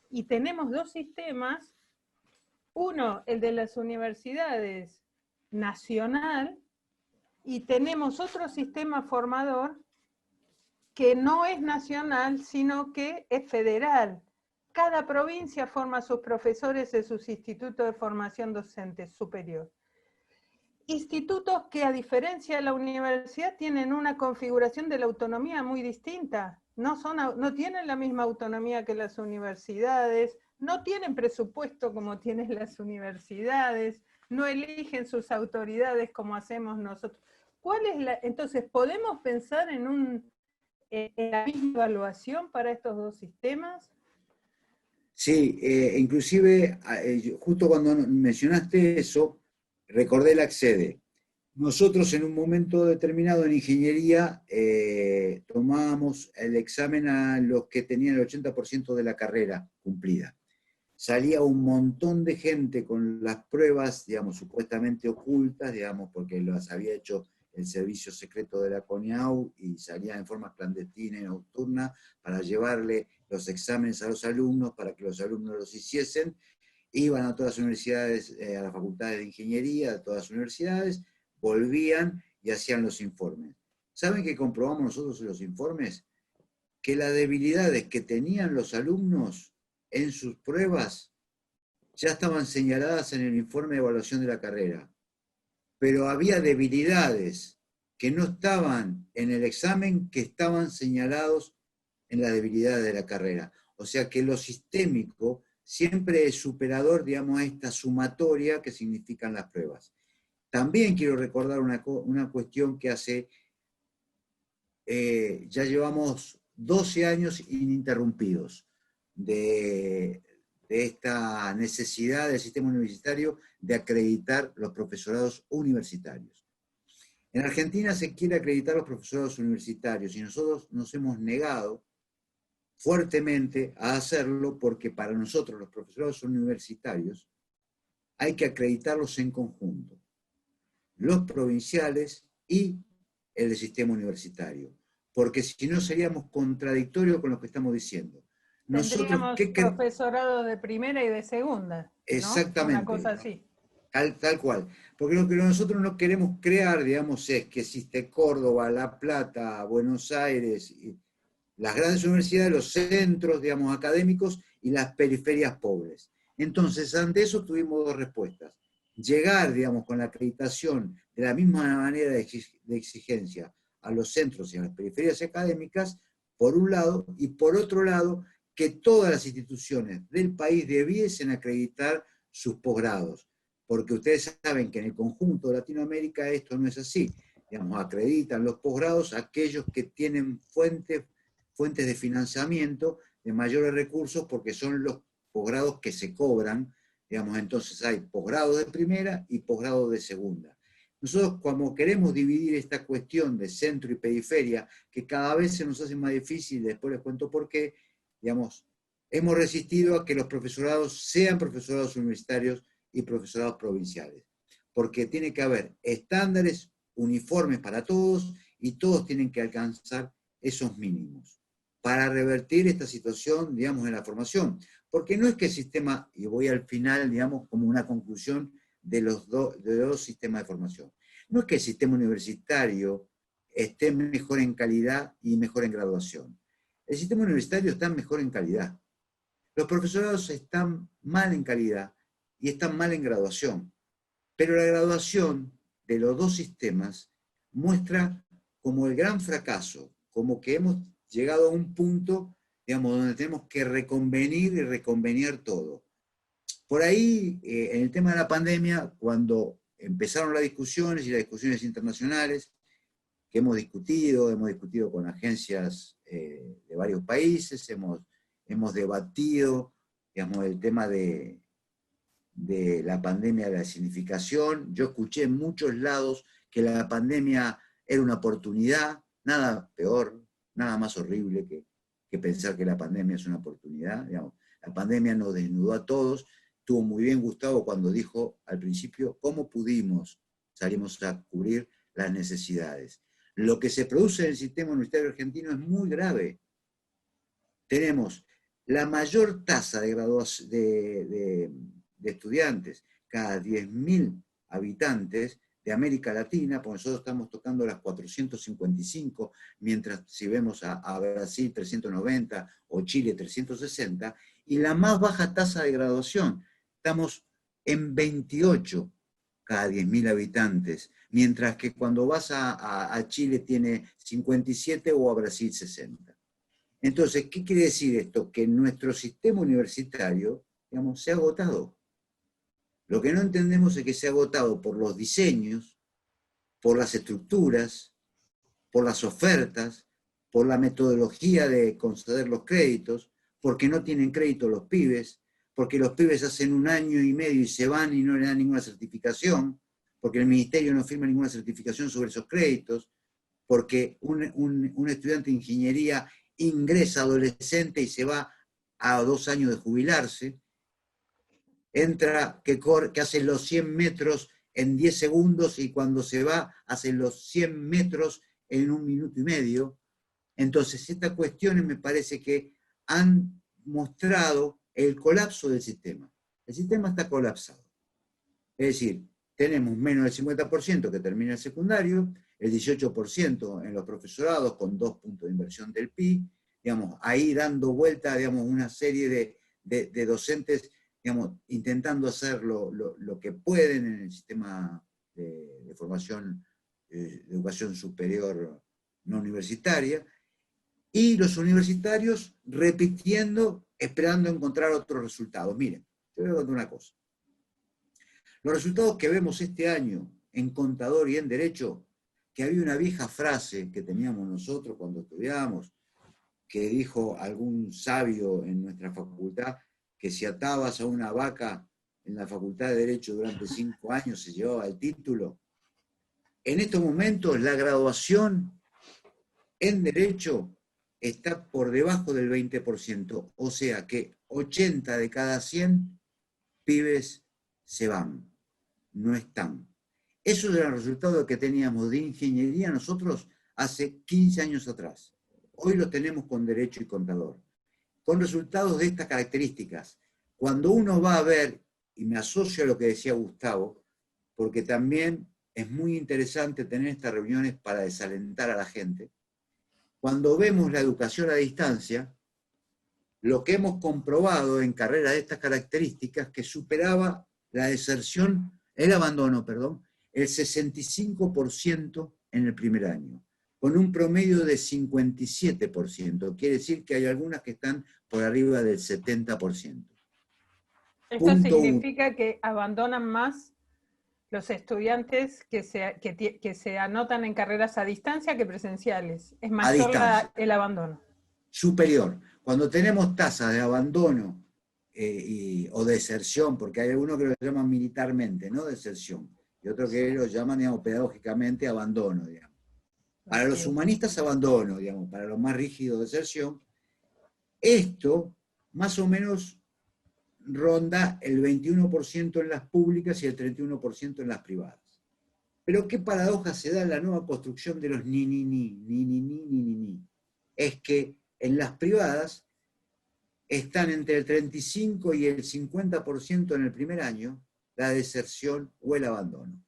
y tenemos dos sistemas, uno, el de las universidades nacional, y tenemos otro sistema formador que no es nacional, sino que es federal. Cada provincia forma a sus profesores en sus institutos de formación docente superior. Institutos que, a diferencia de la universidad, tienen una configuración de la autonomía muy distinta. No tienen la misma autonomía que las universidades, no tienen presupuesto como tienen las universidades, no eligen sus autoridades como hacemos nosotros. Entonces, ¿podemos pensar en la misma evaluación para estos dos sistemas? Sí, inclusive, justo cuando mencionaste eso, recordé el ACCEDE. Nosotros en un momento determinado en ingeniería tomábamos el examen a los que tenían el 80% de la carrera cumplida. Salía un montón de gente con las pruebas, digamos, supuestamente ocultas, digamos, porque las había hecho el servicio secreto de la CONEAU y salía en forma clandestina y nocturna para llevarle los exámenes a los alumnos para que los alumnos los hiciesen. Iban a todas las universidades, a las facultades de ingeniería, a todas las universidades, volvían y hacían los informes. ¿Saben qué comprobamos nosotros en los informes? Que las debilidades que tenían los alumnos en sus pruebas ya estaban señaladas en el informe de evaluación de la carrera. Pero había debilidades que no estaban en el examen, que estaban señalados en las debilidades de la carrera. O sea que lo sistémico siempre es superador, digamos, a esta sumatoria que significan las pruebas. También quiero recordar una cuestión que hace, ya llevamos 12 años ininterrumpidos de esta necesidad del sistema universitario de acreditar los profesorados universitarios. En Argentina se quiere acreditar los profesorados universitarios y nosotros nos hemos negado fuertemente a hacerlo porque para nosotros los profesorados universitarios hay que acreditarlos en conjunto, los provinciales y el del sistema universitario, porque si no seríamos contradictorios con lo que estamos diciendo. Tendríamos profesorado de primera y de segunda, ¿no? Exactamente. Una cosa así. Tal cual. Porque lo que nosotros no queremos crear, digamos, es que existe Córdoba, La Plata, Buenos Aires, y las grandes universidades, los centros, digamos, académicos y las periferias pobres. Entonces, ante eso tuvimos dos respuestas. Llegar, digamos, con la acreditación de la misma manera de exigencia a los centros y a las periferias académicas, por un lado, y por otro lado, que todas las instituciones del país debiesen acreditar sus posgrados, porque ustedes saben que en el conjunto de Latinoamérica esto no es así. Digamos, acreditan los posgrados aquellos que tienen fuentes de financiamiento de mayores recursos, porque son los posgrados que se cobran, digamos, entonces hay posgrados de primera y posgrados de segunda. Nosotros, como queremos dividir esta cuestión de centro y periferia, que cada vez se nos hace más difícil, después les cuento por qué, digamos, hemos resistido a que los profesorados sean profesorados universitarios y profesorados provinciales, porque tiene que haber estándares uniformes para todos y todos tienen que alcanzar esos mínimos para revertir esta situación, digamos, en la formación. Porque no es que el sistema, y voy al final, digamos, como una conclusión de los dos sistemas de formación, no es que el sistema universitario esté mejor en calidad y mejor en graduación. El sistema universitario está mejor en calidad. Los profesorados están mal en calidad y están mal en graduación. Pero la graduación de los dos sistemas muestra como el gran fracaso, como que hemos llegado a un punto, digamos, donde tenemos que reconvenir y reconveniar todo. Por ahí, en el tema de la pandemia, cuando empezaron las discusiones y las discusiones internacionales, que hemos discutido con agencias de varios países, hemos debatido, digamos, el tema de la pandemia, de la significación. Yo escuché en muchos lados que la pandemia era una oportunidad, nada peor, nada más horrible que pensar que la pandemia es una oportunidad. Digamos, la pandemia nos desnudó a todos. Estuvo muy bien Gustavo cuando dijo al principio cómo pudimos, salimos a cubrir las necesidades. Lo que se produce en el sistema universitario argentino es muy grave. Tenemos la mayor tasa de graduación de estudiantes cada 10.000 habitantes de América Latina, porque nosotros estamos tocando las 455, mientras si vemos a Brasil 390 o Chile 360, y la más baja tasa de graduación, estamos en 28 cada 10.000 habitantes, mientras que cuando vas a Chile tiene 57 o a Brasil 60. Entonces, ¿qué quiere decir esto? Que nuestro sistema universitario, digamos, se ha agotado. Lo que no entendemos es que se ha agotado por los diseños, por las estructuras, por las ofertas, por la metodología de conceder los créditos, porque no tienen crédito los pibes, porque los pibes hacen 1 año y medio y se van y no le dan ninguna certificación, porque el ministerio no firma ninguna certificación sobre esos créditos, porque un estudiante de ingeniería ingresa adolescente y se va a 2 años de jubilarse, entra, que hace los 100 metros en 10 segundos y cuando se va hace los 100 metros en 1 minuto y medio. Entonces, estas cuestiones me parece que han mostrado el colapso del sistema. El sistema está colapsado. Es decir, tenemos menos del 50% que termina el secundario, el 18% en los profesorados con 2 puntos de inversión del PIB, digamos, ahí dando vuelta, digamos, una serie de docentes, digamos, intentando hacer lo que pueden en el sistema de formación, de educación superior no universitaria, y los universitarios repitiendo, esperando encontrar otros resultados. Miren, te voy a contar una cosa. Los resultados que vemos este año en contador y en derecho, que había una vieja frase que teníamos nosotros cuando estudiábamos, que dijo algún sabio en nuestra facultad, que si atabas a una vaca en la Facultad de Derecho durante 5 años se llevaba el título. En estos momentos la graduación en Derecho está por debajo del 20%, o sea que 80 de cada 100 pibes se van, no están. Eso era el resultado que teníamos de ingeniería nosotros hace 15 años atrás. Hoy lo tenemos con Derecho y Contador, con resultados de estas características. Cuando uno va a ver, y me asocio a lo que decía Gustavo, porque también es muy interesante tener estas reuniones para desalentar a la gente, cuando vemos la educación a distancia, lo que hemos comprobado en carreras de estas características, que superaba la deserción, el abandono, perdón, el 65% en el primer año, con un promedio de 57%. Quiere decir que hay algunas que están por arriba del 70%. Esto significa que abandonan más los estudiantes que se anotan en carreras a distancia que presenciales. Es mayor el abandono. Superior. Cuando tenemos tasas de abandono o deserción, porque hay algunos que lo llaman militarmente, no deserción, y otro que lo llaman, digamos, pedagógicamente abandono, digamos. Para los humanistas, abandono, digamos, para los más rígidos, deserción. Esto, más o menos, ronda el 21% en las públicas y el 31% en las privadas. Pero qué paradoja se da en la nueva construcción de los ni. Es que en las privadas están entre el 35 y el 50% en el primer año la deserción o el abandono.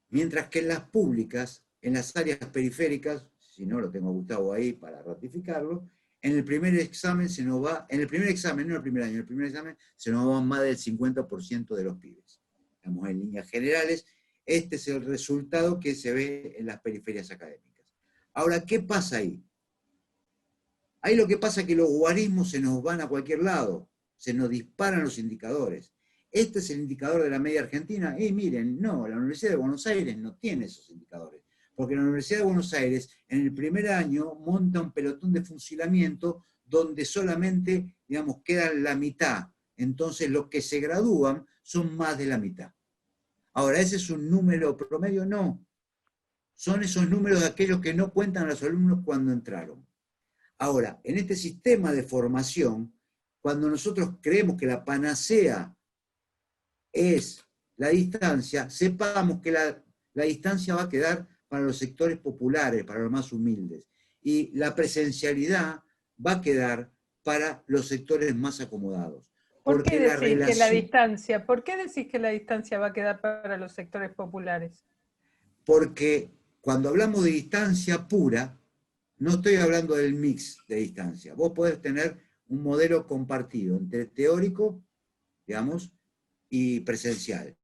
Mientras que en las públicas, en las áreas periféricas, si no lo tengo a Gustavo ahí para ratificarlo, en el primer examen se nos va, en el primer examen, no el primer año, en el primer examen se nos va más del 50% de los pibes. Estamos en líneas generales, este es el resultado que se ve en las periferias académicas. Ahora, ¿qué pasa ahí? Ahí lo que pasa es que los guarismos se nos van a cualquier lado, se nos disparan los indicadores. Este es el indicador de la media argentina, y miren, no, la Universidad de Buenos Aires no tiene esos indicadores, porque la Universidad de Buenos Aires en el primer año monta un pelotón de fusilamiento donde solamente, digamos, queda la mitad. Entonces los que se gradúan son más de la mitad. Ahora, ¿ese es un número promedio? No. Son esos números de aquellos que no cuentan a los alumnos cuando entraron. Ahora, en este sistema de formación, cuando nosotros creemos que la panacea es la distancia, sepamos que la distancia va a quedar para los sectores populares, para los más humildes, y la presencialidad va a quedar para los sectores más acomodados. ¿Por qué decís que la distancia? ¿Por qué decís que la distancia va a quedar para los sectores populares? Porque cuando hablamos de distancia pura, no estoy hablando del mix de distancia. Vos podés tener un modelo compartido entre teórico, digamos, y presencial.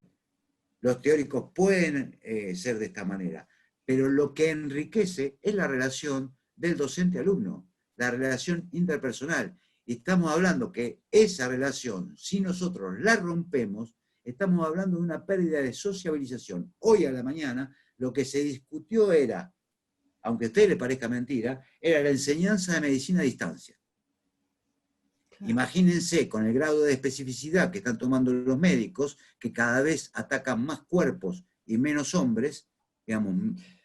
Los teóricos pueden ser de esta manera, pero lo que enriquece es la relación del docente-alumno, la relación interpersonal. Y estamos hablando que esa relación, si nosotros la rompemos, estamos hablando de una pérdida de sociabilización. Hoy a la mañana lo que se discutió era, aunque a usted le parezca mentira, era la enseñanza de medicina a distancia. Imagínense con el grado de especificidad que están tomando los médicos, que cada vez atacan más cuerpos y menos hombres, digamos,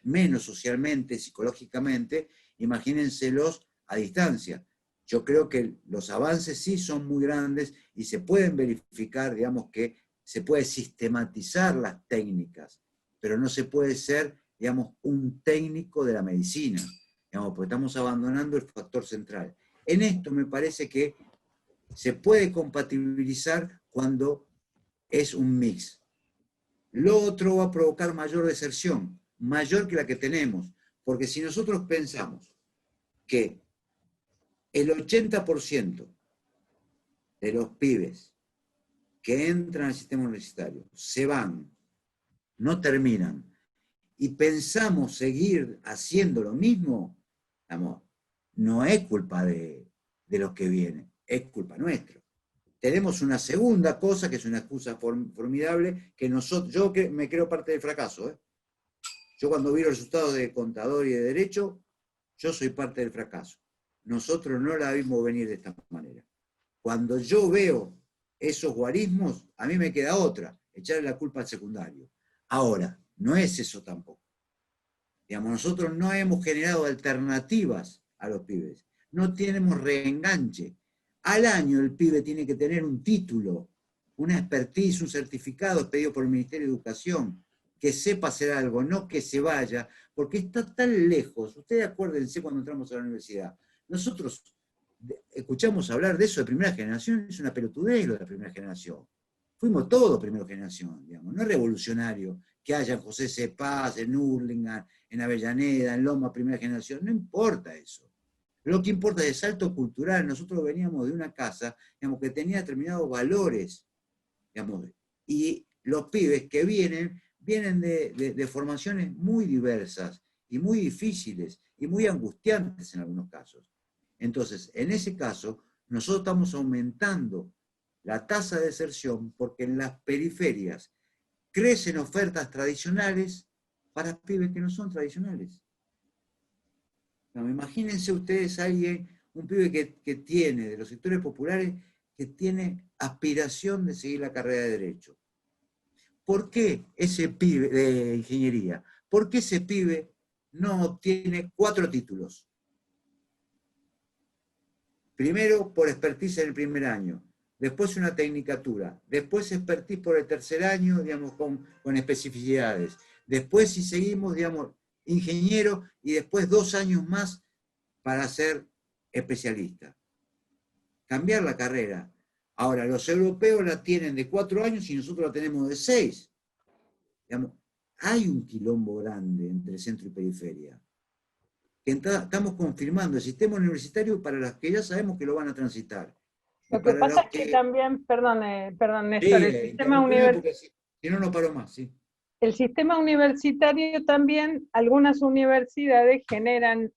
menos socialmente, psicológicamente, imagínenselos a distancia. Yo creo que los avances sí son muy grandes y se pueden verificar, digamos, que se puede sistematizar las técnicas, pero no se puede ser, digamos, un técnico de la medicina, digamos, porque estamos abandonando el factor central. En esto me parece que se puede compatibilizar cuando es un mix. Lo otro va a provocar mayor deserción, mayor que la que tenemos, porque si nosotros pensamos que el 80% de los pibes que entran al sistema universitario se van, no terminan, y pensamos seguir haciendo lo mismo, digamos, no es culpa de los que vienen, es culpa nuestra. Tenemos una segunda cosa, que es una excusa formidable, que nosotros, yo me creo parte del fracaso. Yo cuando vi los resultados de contador y de derecho, yo soy parte del fracaso. Nosotros no la vimos venir de esta manera. Cuando yo veo esos guarismos, a mí me queda otra, echarle la culpa al secundario. Ahora, no es eso tampoco. Digamos, nosotros no hemos generado alternativas a los pibes. No tenemos reenganche. Al año el pibe tiene que tener un título, una expertise, un certificado expedido por el Ministerio de Educación, que sepa hacer algo, no que se vaya, porque está tan lejos. Ustedes acuérdense cuando entramos a la universidad. Nosotros escuchamos hablar de eso de primera generación, es una pelotudez lo de la primera generación. Fuimos todos primera generación, digamos. No es revolucionario que haya en José C. Paz, en Hurlingham, en Avellaneda, en Loma, primera generación. No importa eso. Lo que importa es el salto cultural. Nosotros veníamos de una casa, digamos, que tenía determinados valores, digamos, y los pibes que vienen de formaciones muy diversas y muy difíciles y muy angustiantes en algunos casos. Entonces, en ese caso, nosotros estamos aumentando la tasa de deserción porque en las periferias crecen ofertas tradicionales para pibes que no son tradicionales. No, imagínense ustedes un pibe que tiene, de los sectores populares, que tiene aspiración de seguir la carrera de Derecho. ¿por qué ese pibe de ingeniería? ¿Por qué ese pibe no obtiene 4 títulos? Primero, por expertise en el primer año, después una tecnicatura, después expertise por el tercer año, digamos, con especificidades. Después, si seguimos, digamos, ingeniero, y después 2 años más para ser especialista. Cambiar la carrera. Ahora, los europeos la tienen de 4 años y nosotros la tenemos de 6. Digamos, hay un quilombo grande entre centro y periferia. Estamos confirmando el sistema universitario para los que ya sabemos que lo van a transitar. Lo que pasa es que también, perdón Néstor, el sistema universitario... Si no, no paro más, sí. El sistema universitario también, algunas universidades generan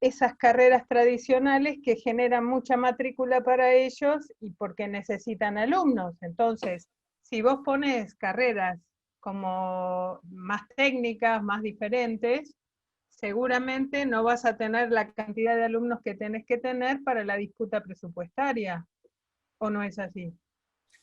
esas carreras tradicionales que generan mucha matrícula para ellos y porque necesitan alumnos. Entonces, si vos pones carreras como más técnicas, más diferentes, seguramente no vas a tener la cantidad de alumnos que tenés que tener para la disputa presupuestaria. ¿O no es así?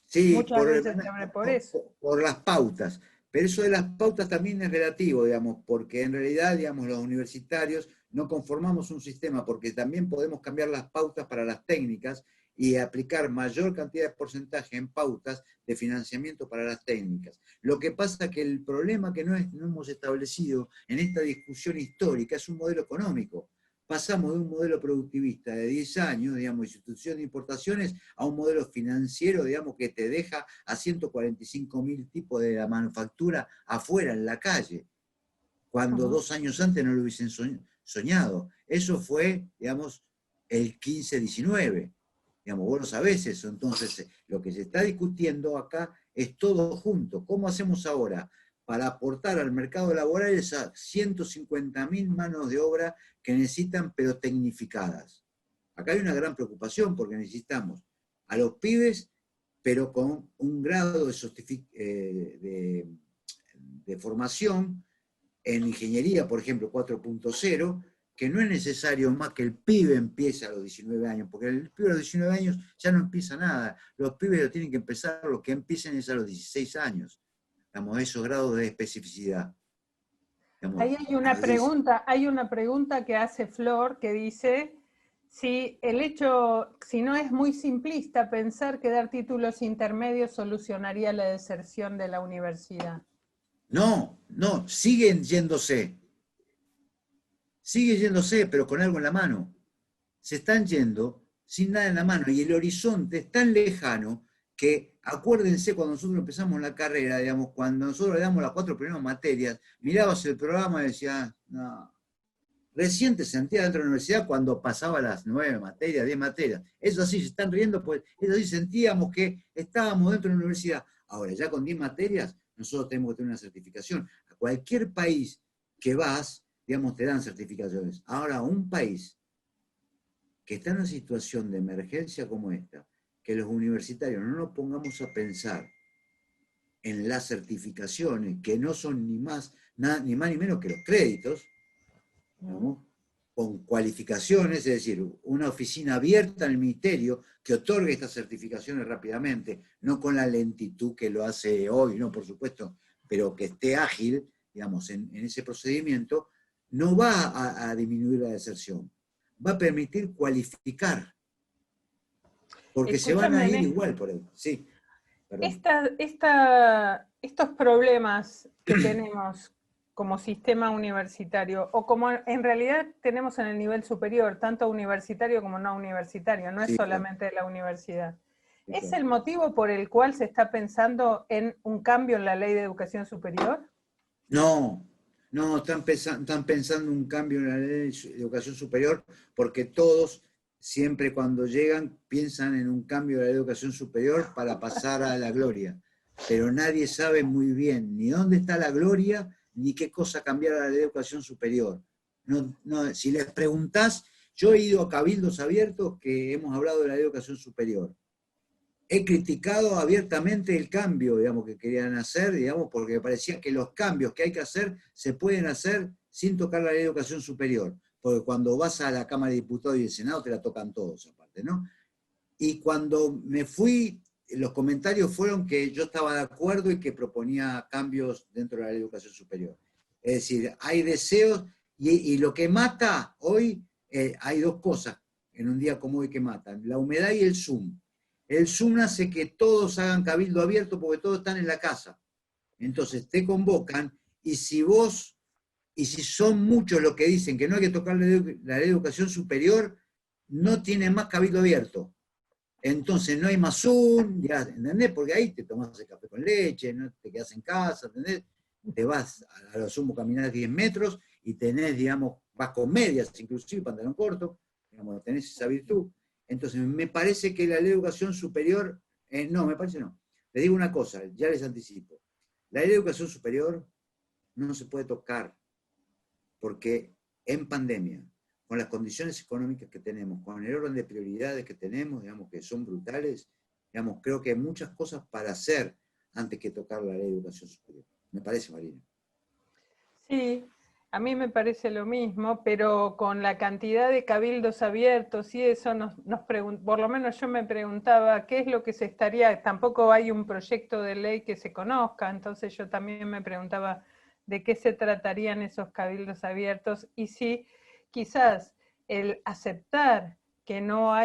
Sí, muchas veces se abre por eso. Por las pautas. Pero eso de las pautas también es relativo, digamos, porque en realidad, digamos, los universitarios no conformamos un sistema, porque también podemos cambiar las pautas para las técnicas y aplicar mayor cantidad de porcentaje en pautas de financiamiento para las técnicas. Lo que pasa es que el problema que no hemos establecido en esta discusión histórica es un modelo económico. Pasamos de un modelo productivista de 10 años, digamos, institución de importaciones, a un modelo financiero, digamos, que te deja a 145.000 tipos de la manufactura afuera, en la calle, cuando 2 años antes no lo hubiesen soñado. Eso fue, digamos, el 15-19. Digamos, vos lo sabés eso. Entonces, lo que se está discutiendo acá es todo junto. ¿Cómo hacemos ahora para aportar al mercado laboral esas 150.000 manos de obra que necesitan, pero tecnificadas? Acá hay una gran preocupación porque necesitamos a los pibes, pero con un grado de formación en ingeniería, por ejemplo, 4.0, que no es necesario más que el pibe empiece a los 19 años, porque el pibe a los 19 años ya no empieza nada. Los pibes lo tienen que empezar, lo que empiecen es a los 16 años. Digamos, esos grados de especificidad. Digamos, ahí hay una pregunta que hace Flor que dice si no es muy simplista pensar que dar títulos intermedios solucionaría la deserción de la universidad. No, siguen yéndose. Sigue yéndose, pero con algo en la mano. Se están yendo sin nada en la mano y el horizonte es tan lejano que, acuérdense, cuando nosotros empezamos la carrera, digamos, cuando nosotros le damos las 4 primeras materias, mirabas el programa y decías, no, recién te sentías dentro de la universidad cuando pasaba las 9 materias, 10 materias. Eso así, se están riendo, pues eso así sentíamos que estábamos dentro de la universidad. Ahora, ya con 10 materias, nosotros tenemos que tener una certificación. A cualquier país que vas, digamos, te dan certificaciones. Ahora, un país que está en una situación de emergencia como esta, que los universitarios no nos pongamos a pensar en las certificaciones, que no son ni más ni menos que los créditos, ¿no? Con cualificaciones, es decir, una oficina abierta en el ministerio que otorgue estas certificaciones rápidamente, no con la lentitud que lo hace hoy, no, por supuesto, pero que esté ágil, digamos, en ese procedimiento, no va a disminuir la deserción, va a permitir cualificar, porque Escúchame, se van a ir igual por ahí. Sí, estos problemas que tenemos como sistema universitario, o como en realidad tenemos en el nivel superior, tanto universitario como no universitario, no es solamente de la universidad. ¿Es el motivo por el cual se está pensando en un cambio en la ley de educación superior? No, están pensando un cambio en la ley de educación superior porque todos, siempre cuando llegan, piensan en un cambio de la educación superior para pasar a la gloria. Pero nadie sabe muy bien ni dónde está la gloria, ni qué cosa cambiar a la ley de educación superior. Si les preguntás, yo he ido a cabildos abiertos que hemos hablado de la ley de educación superior. He criticado abiertamente el cambio, digamos, que querían hacer, digamos, porque me parecía que los cambios que hay que hacer se pueden hacer sin tocar la ley de educación superior, porque cuando vas a la Cámara de Diputados y el Senado te la tocan todos aparte, ¿no? Y cuando me fui los comentarios fueron que yo estaba de acuerdo y que proponía cambios dentro de la educación superior. Es decir, hay deseos, y lo que mata hoy, hay dos cosas en un día como hoy que matan, la humedad y el Zoom. El Zoom hace que todos hagan cabildo abierto porque todos están en la casa. Entonces te convocan, y si son muchos los que dicen que no hay que tocar la educación superior, no tienen más cabildo abierto. Entonces no hay más Zoom, ya, ¿entendés? Porque ahí te tomás el café con leche, no te quedás en casa, ¿entendés? Te vas a lo sumo, caminás 10 metros y tenés, digamos, vas con medias, inclusive pantalón corto, digamos, tenés esa virtud. Entonces me parece que la ley de educación superior, no, me parece no. Les digo una cosa, ya les anticipo. La ley de educación superior no se puede tocar, porque en pandemia, con las condiciones económicas que tenemos, con el orden de prioridades que tenemos, digamos, que son brutales, digamos, creo que hay muchas cosas para hacer antes que tocar la ley de educación superior. Me parece, Marina. Sí, a mí me parece lo mismo, pero con la cantidad de cabildos abiertos y eso, por lo menos yo me preguntaba qué es lo que se estaría, tampoco hay un proyecto de ley que se conozca, entonces yo también me preguntaba de qué se tratarían esos cabildos abiertos, y si quizás el aceptar que no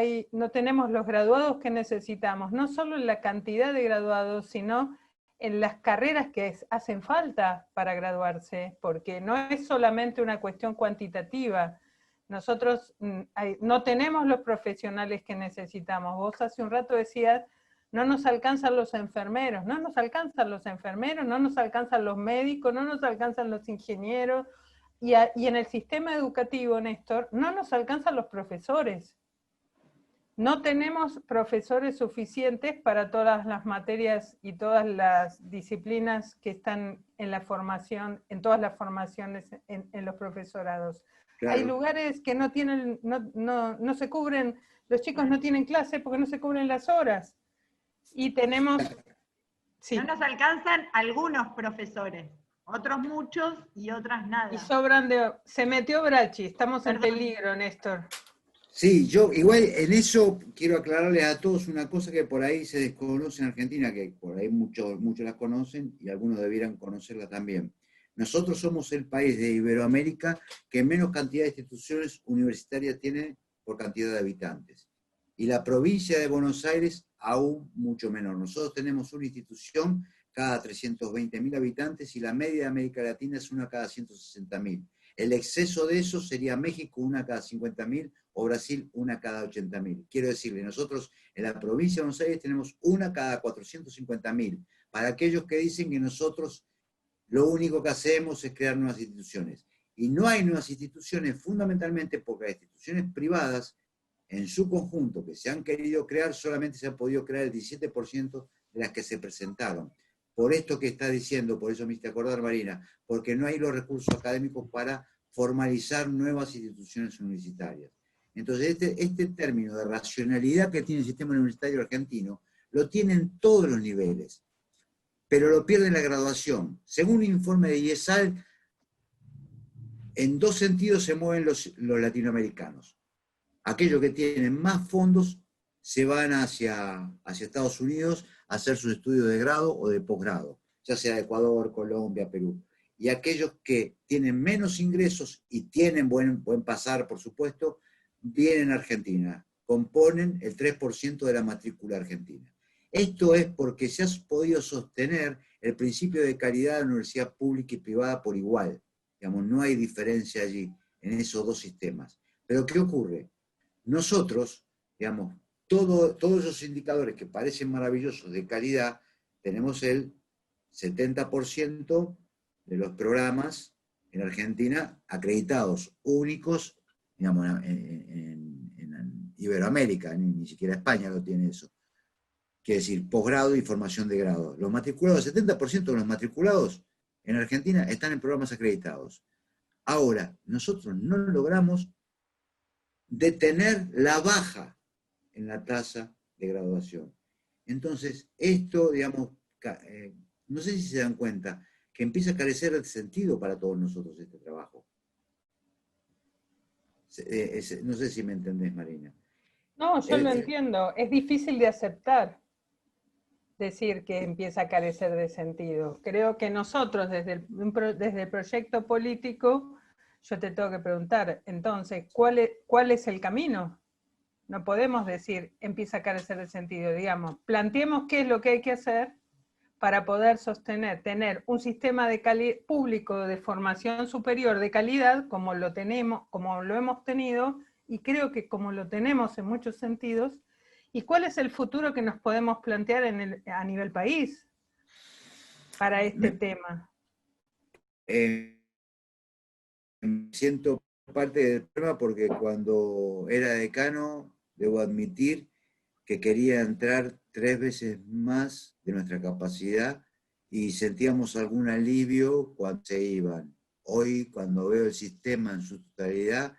tenemos los graduados que necesitamos, no solo en la cantidad de graduados, sino en las carreras que hacen falta para graduarse, porque no es solamente una cuestión cuantitativa. Nosotros no tenemos los profesionales que necesitamos. Vos hace un rato decías, no nos alcanzan los enfermeros, no nos alcanzan los enfermeros, no nos alcanzan los médicos, no nos alcanzan los ingenieros, y en el sistema educativo, Néstor, no nos alcanzan los profesores. No tenemos profesores suficientes para todas las materias y todas las disciplinas que están en la formación, en todas las formaciones en los profesorados. Claro. Hay lugares que no tienen, no se cubren, los chicos no tienen clase porque no se cubren las horas. Y tenemos... Sí. No nos alcanzan algunos profesores, otros muchos y otras nada. Y sobran se metió Brachi, estamos en peligro, Néstor. Sí, yo igual en eso quiero aclararles a todos una cosa que por ahí se desconoce en Argentina, que por ahí muchos la conocen y algunos debieran conocerla también. Nosotros somos el país de Iberoamérica que menos cantidad de instituciones universitarias tiene por cantidad de habitantes. Y la provincia de Buenos Aires aún mucho menor. Nosotros tenemos una institución cada 320.000 habitantes y la media de América Latina es una cada 160.000. El exceso de eso sería México, una cada 50.000, o Brasil, una cada 80.000. Quiero decirle, nosotros en la provincia de Buenos Aires tenemos una cada 450.000. Para aquellos que dicen que nosotros lo único que hacemos es crear nuevas instituciones. Y no hay nuevas instituciones fundamentalmente porque las instituciones privadas, en su conjunto, que se han querido crear, solamente se han podido crear el 17% de las que se presentaron. Por esto que está diciendo, por eso me hiciste acordar, Marina, porque no hay los recursos académicos para formalizar nuevas instituciones universitarias. Entonces, este término de racionalidad que tiene el sistema universitario argentino, lo tienen todos los niveles, pero lo pierde en la graduación. Según un informe de IESAL, en dos sentidos se mueven los latinoamericanos. Aquellos que tienen más fondos se van hacia Estados Unidos a hacer sus estudios de grado o de posgrado, ya sea Ecuador, Colombia, Perú. Y aquellos que tienen menos ingresos y tienen buen pasar, por supuesto, vienen a Argentina, componen el 3% de la matrícula argentina. Esto es porque se ha podido sostener el principio de calidad de la universidad pública y privada por igual. Digamos, no hay diferencia allí en esos dos sistemas. Pero ¿qué ocurre? Nosotros, digamos, todos esos indicadores que parecen maravillosos de calidad, tenemos el 70% de los programas en Argentina acreditados, únicos, digamos, en Iberoamérica, ni siquiera España lo tiene eso. Quiere decir, posgrado y formación de grado. Los matriculados, el 70% de los matriculados en Argentina están en programas acreditados. Ahora, nosotros no logramos detener la baja en la tasa de graduación. Entonces, esto, digamos, no sé si se dan cuenta, que empieza a carecer de sentido para todos nosotros este trabajo. No sé si me entendés, Marina. No, yo lo entiendo, es difícil de aceptar. decir que empieza a carecer de sentido. Creo que nosotros, desde el proyecto político, yo te tengo que preguntar, entonces, ¿cuál es el camino? No podemos decir, empieza a carecer de sentido, digamos, planteemos qué es lo que hay que hacer para poder tener un sistema público de formación superior de calidad, como lo hemos tenido, y creo que como lo tenemos en muchos sentidos. ¿Y cuál es el futuro que nos podemos plantear a nivel país para este tema? Siento parte del problema porque cuando era decano, debo admitir que quería entrar 3 veces más de nuestra capacidad y sentíamos algún alivio cuando se iban. Hoy, cuando veo el sistema en su totalidad,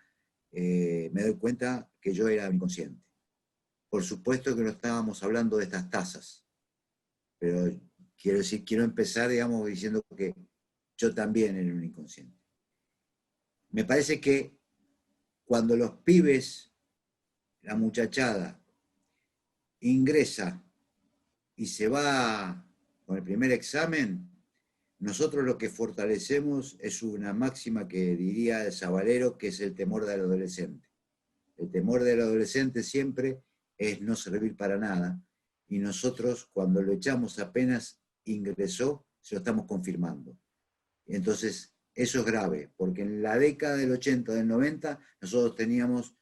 me doy cuenta que yo era inconsciente. Por supuesto que no estábamos hablando de estas tasas, pero quiero empezar, digamos, diciendo que yo también era un inconsciente. Me parece que cuando los pibes, la muchachada, ingresa y se va con el primer examen, nosotros lo que fortalecemos es una máxima que diría el Sabalero, que es el temor del adolescente. El temor del adolescente siempre es no servir para nada, y nosotros cuando lo echamos apenas ingresó, se lo estamos confirmando. Entonces, eso es grave, porque en la década del 80, del 90, nosotros teníamos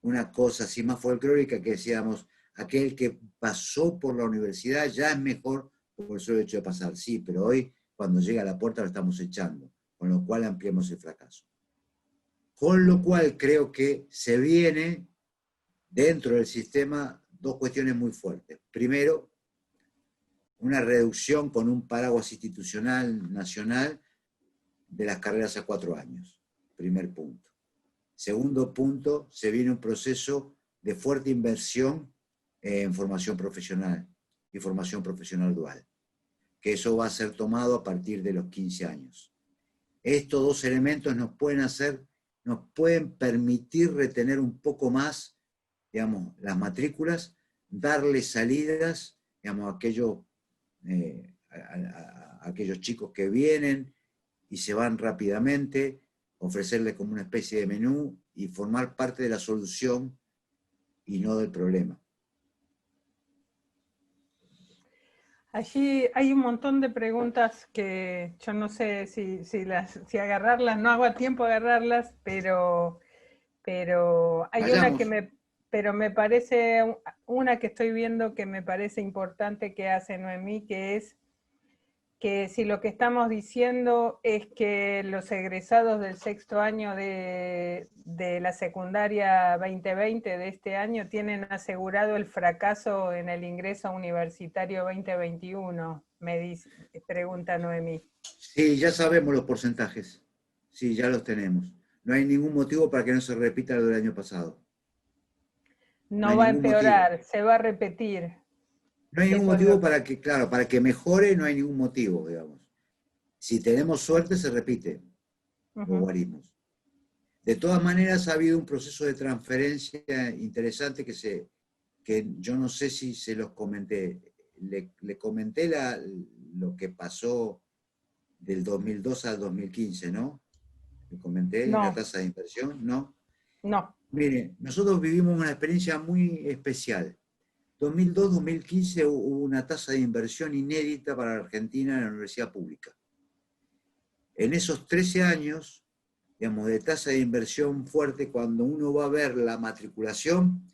una cosa así más folclórica que decíamos, aquel que pasó por la universidad ya es mejor por el solo hecho de pasar. Sí, pero hoy, cuando llega a la puerta, lo estamos echando, con lo cual ampliamos el fracaso. Con lo cual creo que se viene dentro del sistema 2 cuestiones muy fuertes. Primero, una reducción con un paraguas institucional nacional de las carreras a 4 años. Primer punto. Segundo punto, se viene un proceso de fuerte inversión en formación profesional y formación profesional dual, que eso va a ser tomado a partir de los 15 años. Estos 2 elementos nos pueden permitir retener un poco más, digamos, las matrículas, darle salidas, digamos, a aquellos chicos que vienen y se van rápidamente, ofrecerles como una especie de menú y formar parte de la solución y no del problema. Allí hay un montón de preguntas que yo no sé si agarrarlas, no hago a tiempo agarrarlas, pero hay Vayamos. pero me parece, una que estoy viendo que me parece importante que hace Noemí, que es que si lo que estamos diciendo es que los egresados del 6º año de la secundaria 2020 de este año tienen asegurado el fracaso en el ingreso universitario 2021, pregunta Noemí. Sí, ya sabemos los porcentajes. Sí, ya los tenemos. No hay ningún motivo para que no se repita lo del año pasado. No va a empeorar, se va a repetir. No hay ningún motivo para que, claro, para que mejore, no hay ningún motivo, digamos. Si tenemos suerte, se repite los guarismos. De todas maneras, ha habido un proceso de transferencia interesante que yo no sé si se los comenté. Le comenté lo que pasó del 2002 al 2015, ¿no? Le comenté la tasa de inversión, ¿no? No. Miren, nosotros vivimos una experiencia muy especial. 2002-2015 hubo una tasa de inversión inédita para la Argentina en la universidad pública. En esos 13 años, digamos, de tasa de inversión fuerte, cuando uno va a ver la matriculación,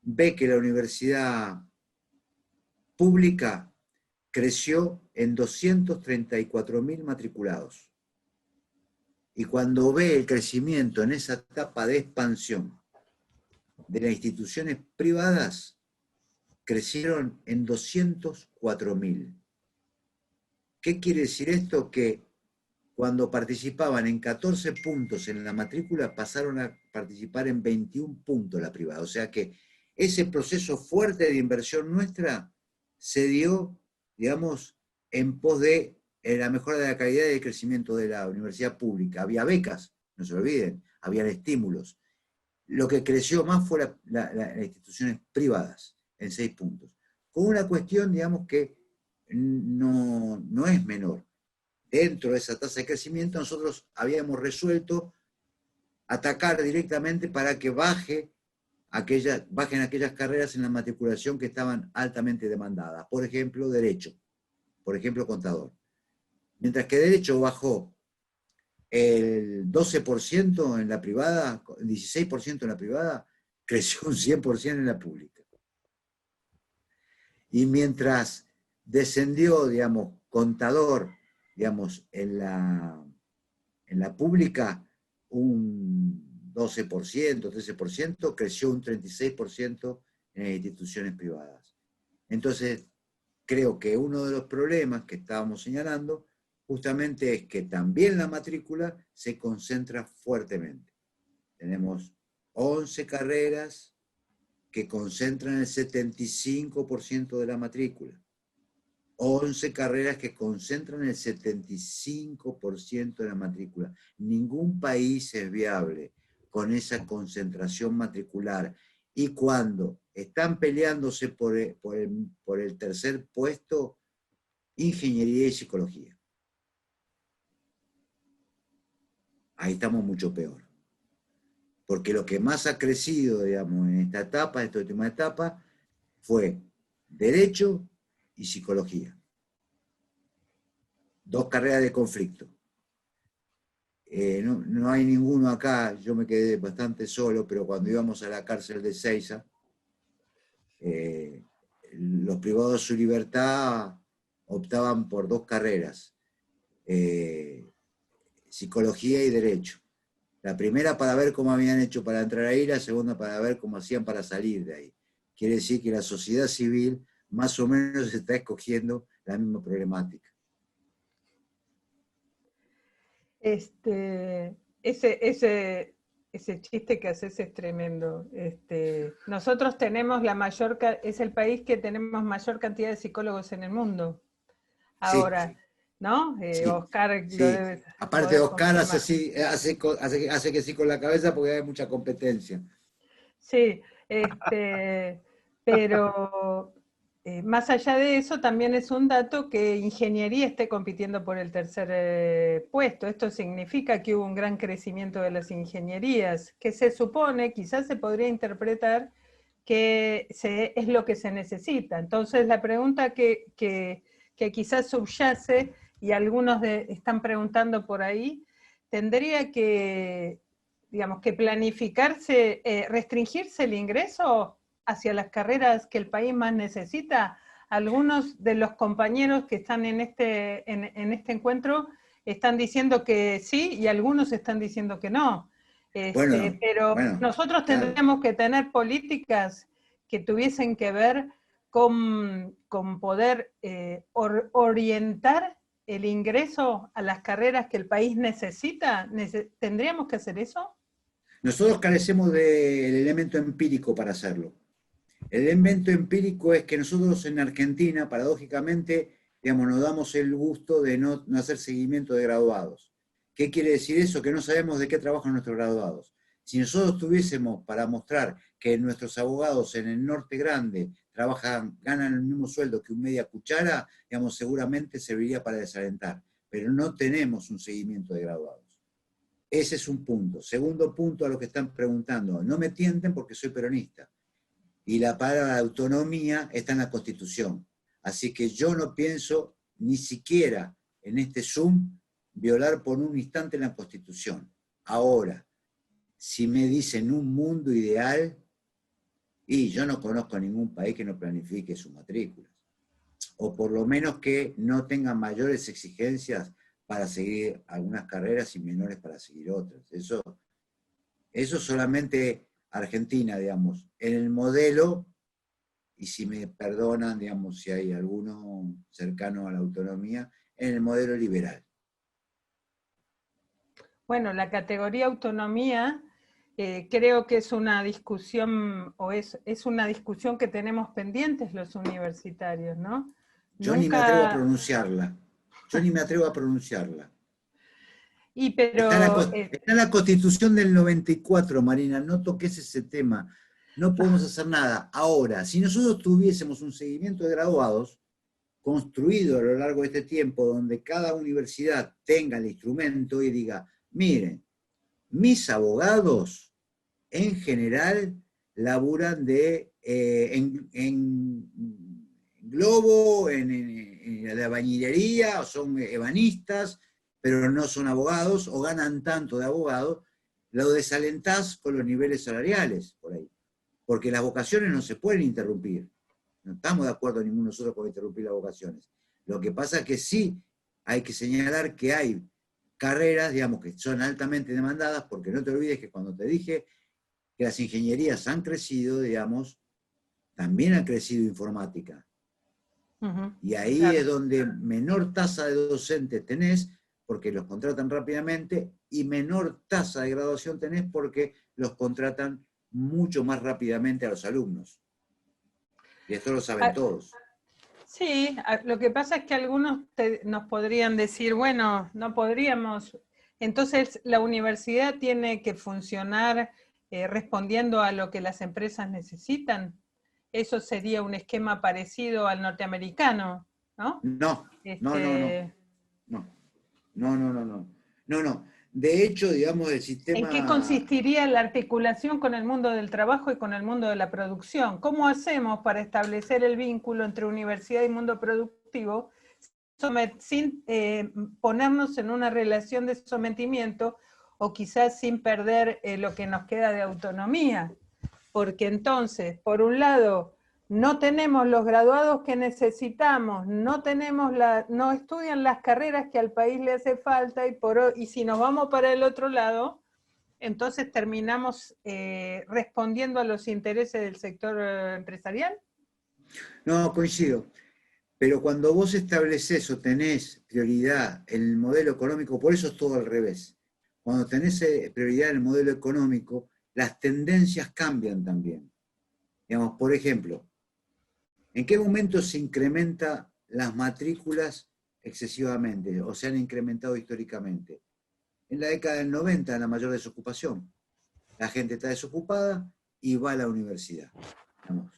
ve que la universidad pública creció en 234.000 matriculados. Y cuando ve el crecimiento en esa etapa de expansión de las instituciones privadas, crecieron en 204.000. ¿Qué quiere decir esto? Que cuando participaban en 14 puntos en la matrícula, pasaron a participar en 21 puntos la privada. O sea que ese proceso fuerte de inversión nuestra se dio, digamos, en pos de la mejora de la calidad y del crecimiento de la universidad pública. Había becas, no se olviden, habían estímulos. Lo que creció más fue las instituciones privadas, en 6 puntos. con una cuestión, digamos, que no es menor. Dentro de esa tasa de crecimiento nosotros habíamos resuelto atacar directamente para que bajen aquellas carreras en la matriculación que estaban altamente demandadas. Por ejemplo, Derecho, por ejemplo, Contador. Mientras que Derecho bajó el 12% en la privada, el 16% en la privada, creció un 100% en la pública. Y mientras descendió, digamos, Contador, digamos, en la pública, un 12%, 13%, creció un 36% en las instituciones privadas. Entonces, creo que uno de los problemas que estábamos señalando justamente es que también la matrícula se concentra fuertemente. Tenemos 11 carreras que concentran el 75% de la matrícula. 11 carreras que concentran el 75% de la matrícula. Ningún país es viable con esa concentración matricular. Y cuando están peleándose por el tercer puesto, ingeniería y psicología. Ahí estamos mucho peor. Porque lo que más ha crecido, digamos, en esta última etapa, fue Derecho y Psicología. 2 carreras de conflicto. No hay ninguno acá, yo me quedé bastante solo, pero cuando íbamos a la cárcel de Seiza, los privados de su libertad optaban por 2 carreras, Psicología y Derecho. La primera para ver cómo habían hecho para entrar ahí, la segunda para ver cómo hacían para salir de ahí. Quiere decir que la sociedad civil más o menos está escogiendo la misma problemática. Ese chiste que haces es tremendo. Nosotros tenemos es el país que tenemos mayor cantidad de psicólogos en el mundo. Ahora, sí. ¿No? Sí, Oscar sí. Lo debe aparte Oscar hace que sí con la cabeza porque hay mucha competencia. Sí, pero más allá de eso también es un dato que ingeniería esté compitiendo por el tercer puesto. Esto significa que hubo un gran crecimiento de las ingenierías, que se supone, quizás se podría interpretar que es lo que se necesita. Entonces la pregunta que quizás subyace, y algunos están preguntando por ahí, tendría que, digamos, que planificarse, restringirse el ingreso hacia las carreras que el país más necesita. Algunos de los compañeros que están en este encuentro están diciendo que sí, y algunos están diciendo que no. Pero nosotros tendríamos que tener políticas que tuviesen que ver con poder orientar el ingreso a las carreras que el país necesita. ¿Tendríamos que hacer eso? Nosotros carecemos del elemento empírico para hacerlo. El elemento empírico es que nosotros en Argentina, paradójicamente, digamos, nos damos el gusto de no hacer seguimiento de graduados. ¿Qué quiere decir eso? Que no sabemos de qué trabajan nuestros graduados. Si nosotros tuviésemos para mostrar que nuestros abogados en el Norte Grande ganan el mismo sueldo que un media cuchara, digamos, seguramente serviría para desalentar. Pero no tenemos un seguimiento de graduados. Ese es un punto. Segundo punto a lo que están preguntando. No me tienten porque soy peronista. Y la palabra autonomía está en la Constitución. Así que yo no pienso ni siquiera en este Zoom violar por un instante la Constitución. Ahora, si me dicen un mundo ideal, y yo no conozco ningún país que no planifique sus matrículas, o por lo menos que no tenga mayores exigencias para seguir algunas carreras y menores para seguir otras. Eso solamente Argentina, digamos, en el modelo, y si me perdonan, digamos, si hay alguno cercano a la autonomía, en el modelo liberal. Bueno, la categoría autonomía creo que es una discusión, o es una discusión que tenemos pendientes los universitarios, ¿no? Yo ni me atrevo a pronunciarla. Pero está en la Constitución del 94, Marina, no toques ese tema. no podemos hacer nada. Ahora, si nosotros tuviésemos un seguimiento de graduados construido a lo largo de este tiempo, donde cada universidad tenga el instrumento y diga, miren, mis abogados en general laburan en globo, en la bañilería, o son ebanistas, pero no son abogados, o ganan tanto de abogado, lo desalentás con los niveles salariales, por ahí. Porque las vocaciones no se pueden interrumpir. No estamos de acuerdo ninguno de nosotros con interrumpir las vocaciones. Lo que pasa es que sí hay que señalar que hay carreras, digamos, que son altamente demandadas, porque no te olvides que cuando te dije que las ingenierías han crecido, digamos, también ha crecido informática. Y ahí claro. es donde menor tasa de docentes tenés, porque los contratan rápidamente, y menor tasa de graduación tenés porque los contratan mucho más rápidamente a los alumnos. Y esto lo saben todos. Sí, lo que pasa es que algunos nos podrían decir, bueno, no podríamos, entonces la universidad tiene que funcionar respondiendo a lo que las empresas necesitan. Eso sería un esquema parecido al norteamericano, ¿no? No. De hecho, digamos, el sistema... ¿En qué consistiría la articulación con el mundo del trabajo y con el mundo de la producción? ¿Cómo hacemos para establecer el vínculo entre universidad y mundo productivo sin ponernos en una relación de sometimiento o quizás sin perder lo que nos queda de autonomía? Porque entonces, por un lado, no tenemos los graduados que necesitamos, no estudian las carreras que al país le hace falta, y si nos vamos para el otro lado, entonces terminamos respondiendo a los intereses del sector empresarial. No, coincido. Pero cuando vos estableces o tenés prioridad en el modelo económico, por eso es todo al revés. Cuando tenés prioridad en el modelo económico, las tendencias cambian también. Digamos, por ejemplo, ¿en qué momento se incrementan las matrículas excesivamente o se han incrementado históricamente? En la década del 90, la mayor desocupación. La gente está desocupada y va a la universidad. Digamos,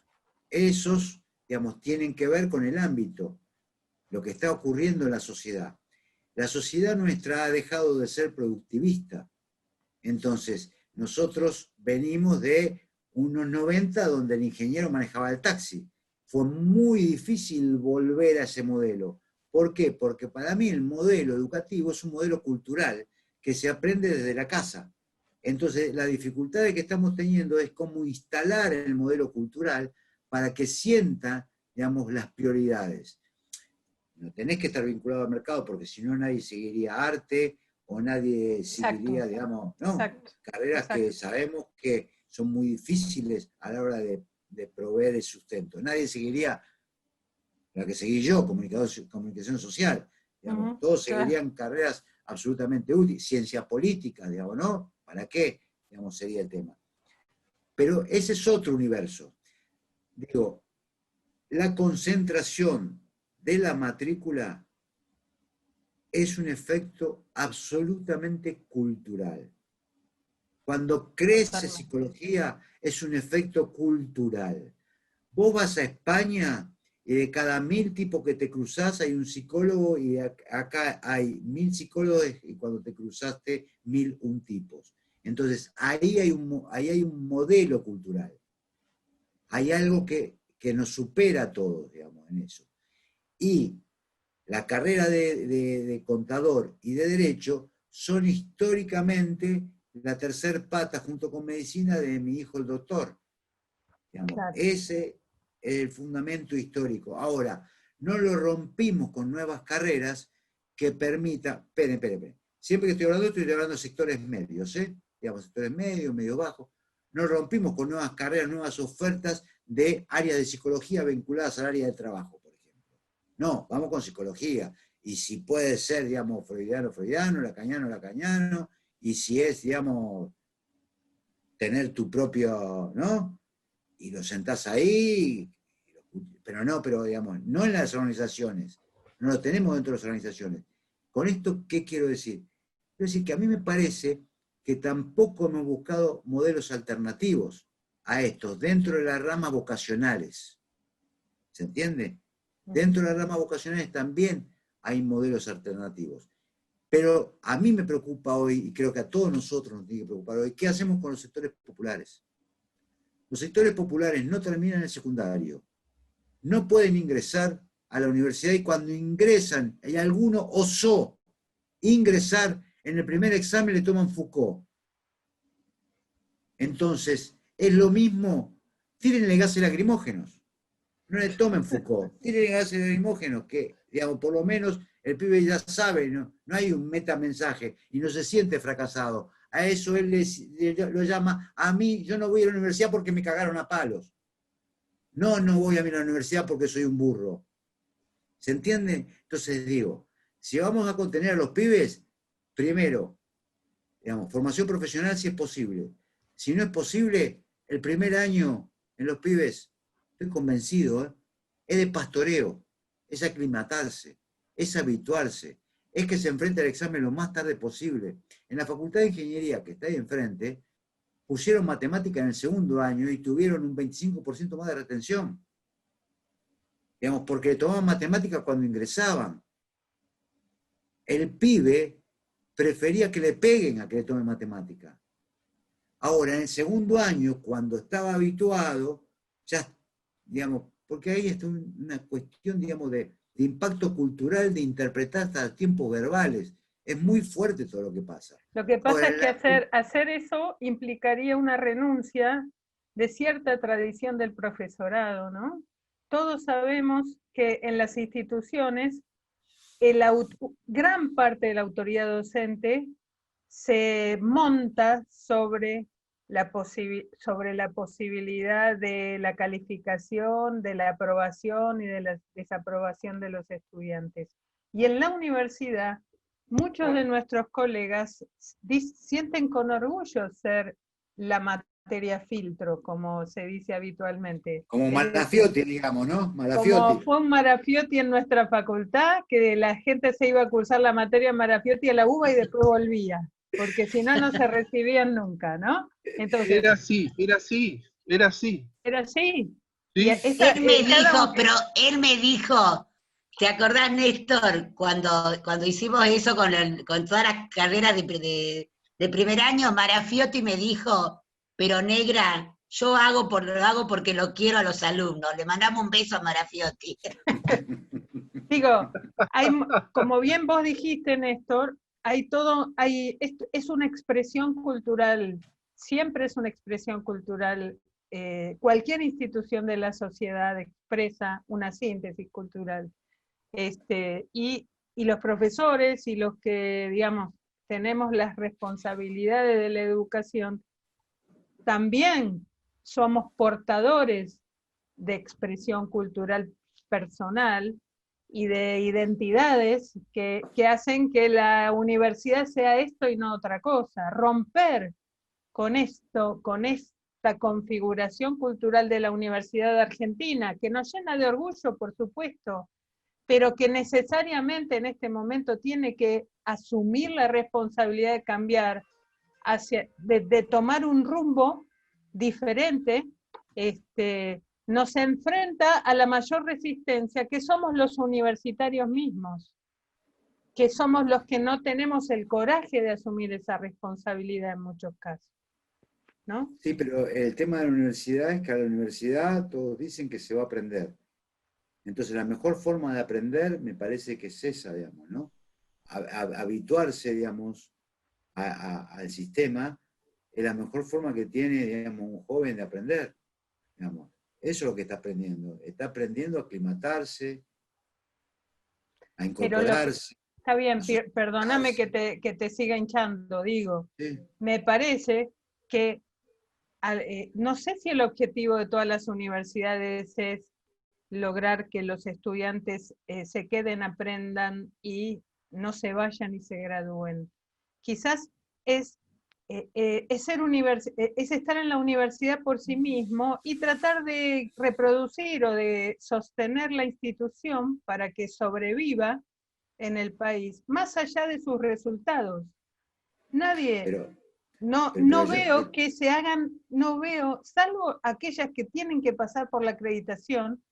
esos, digamos, tienen que ver con el ámbito, lo que está ocurriendo en la sociedad. La sociedad nuestra ha dejado de ser productivista. Entonces, nosotros venimos de unos 90 donde el ingeniero manejaba el taxi. Fue muy difícil volver a ese modelo. ¿Por qué? Porque para mí el modelo educativo es un modelo cultural que se aprende desde la casa. Entonces, la dificultad que estamos teniendo es cómo instalar el modelo cultural para que sienta, digamos, las prioridades. No tenés que estar vinculado al mercado porque si no nadie seguiría arte o nadie seguiría, digamos, ¿no? Carreras que sabemos que son muy difíciles a la hora de proveer el sustento. Nadie seguiría la que seguí yo, comunicación social. Digamos, todos seguirían carreras absolutamente útiles, ciencia política, digamos, ¿no? ¿Para qué? Digamos, sería el tema. Pero ese es otro universo. Digo, la concentración de la matrícula es un efecto absolutamente cultural. Cuando crece psicología, es un efecto cultural. Vos vas a España y de cada 1000 tipos que te cruzás hay un psicólogo y acá hay 1000 psicólogos y cuando te cruzaste 1001 tipos. Entonces, ahí hay un modelo cultural. Hay algo que nos supera a todos, digamos, en eso. Y la carrera de contador y de derecho son históricamente la tercer pata junto con medicina de mi hijo el doctor. Digamos, ese es el fundamento histórico. Ahora, no lo rompimos con nuevas carreras que permitan... Esperen. Siempre que estoy hablando de sectores medios, digamos, sectores medios, medio bajos. No rompimos con nuevas carreras, nuevas ofertas de áreas de psicología vinculadas al área de trabajo, por ejemplo. No, vamos con psicología. Y si puede ser, digamos, freudiano, lacaniano, y si es, digamos, tener tu propio, ¿no? Y lo sentás ahí, pero digamos, no en las organizaciones, no lo tenemos dentro de las organizaciones. Con esto, ¿qué quiero decir? Quiero decir que a mí me parece que tampoco hemos buscado modelos alternativos a estos dentro de las ramas vocacionales. ¿Se entiende? Dentro de las ramas vocacionales también hay modelos alternativos. Pero a mí me preocupa hoy, y creo que a todos nosotros nos tiene que preocupar hoy, ¿qué hacemos con los sectores populares? Los sectores populares no terminan el secundario, no pueden ingresar a la universidad, y cuando ingresan, y alguno osó ingresar, en el primer examen le toman Foucault. Entonces, es lo mismo, tírenle gases lacrimógenos, no le tomen Foucault, tírenle gases lacrimógenos, que, digamos, por lo menos el pibe ya sabe, no hay un metamensaje y no se siente fracasado. A eso él lo llama, a mí, yo no voy a la universidad porque me cagaron a palos. No voy a ir a la universidad porque soy un burro. ¿Se entiende? Entonces digo, si vamos a contener a los pibes, primero, digamos, formación profesional si es posible. Si no es posible, el primer año en los pibes, estoy convencido, es de pastoreo, es aclimatarse, es habituarse, es que se enfrente al examen lo más tarde posible. En la Facultad de Ingeniería, que está ahí enfrente, pusieron matemática en el segundo año y tuvieron un 25% más de retención. Digamos, porque tomaban matemática cuando ingresaban. El pibe prefería que le peguen a que le tomen matemática. Ahora, en el segundo año, cuando estaba habituado, ya, digamos, porque ahí está una cuestión, digamos, de impacto cultural, de interpretar hasta tiempos verbales. Es muy fuerte todo lo que pasa. Lo que pasa Ahora, es que hacer eso implicaría una renuncia de cierta tradición del profesorado, ¿no? Todos sabemos que en las instituciones gran parte de la autoridad docente se monta sobre la posibilidad de la calificación, de la aprobación y de la desaprobación de los estudiantes. Y en la universidad, muchos de nuestros colegas sienten con orgullo ser la materia filtro, como se dice habitualmente. Como Marafiotti, digamos, ¿no? Marafiotti. Como fue un Marafiotti en nuestra facultad, que la gente se iba a cursar la materia Marafiotti a la UBA y después volvía, porque si no, no se recibían nunca, ¿no? Entonces, Era así. ¿Era así? Sí. Él me dijo, pero él me dijo, ¿te acordás, Néstor, cuando hicimos eso con todas las carreras de primer año? Marafiotti me dijo, pero negra, yo lo hago porque lo quiero a los alumnos. Le mandamos un beso a Marafiotti. Digo, como bien vos dijiste, Néstor, es una expresión cultural, siempre es una expresión cultural. Cualquier institución de la sociedad expresa una síntesis cultural. Y los profesores y los que, digamos, tenemos las responsabilidades de la educación, también somos portadores de expresión cultural personal y de identidades que hacen que la universidad sea esto y no otra cosa. Romper con esto, con esta configuración cultural de la Universidad de Argentina, que nos llena de orgullo, por supuesto, pero que necesariamente en este momento tiene que asumir la responsabilidad de cambiar, de tomar un rumbo diferente, nos enfrenta a la mayor resistencia, que somos los universitarios mismos, que somos los que no tenemos el coraje de asumir esa responsabilidad en muchos casos, ¿no? Sí, pero el tema de la universidad es que a la universidad todos dicen que se va a aprender. Entonces la mejor forma de aprender me parece que es esa, digamos, ¿no? Habituarse, digamos, al sistema es la mejor forma que tiene, digamos, un joven de aprender, digamos. Eso es lo que está aprendiendo a aclimatarse, a incorporarse. Está bien, perdóname que te siga hinchando, digo. Sí. Me parece que, no sé si el objetivo de todas las universidades es lograr que los estudiantes se queden, aprendan y no se vayan y se gradúen. Quizás es estar en la universidad por sí mismo y tratar de reproducir o de sostener la institución para que sobreviva en el país, más allá de sus resultados. Nadie... no veo que se hagan, no veo, salvo aquellas que tienen que pasar por la acreditación,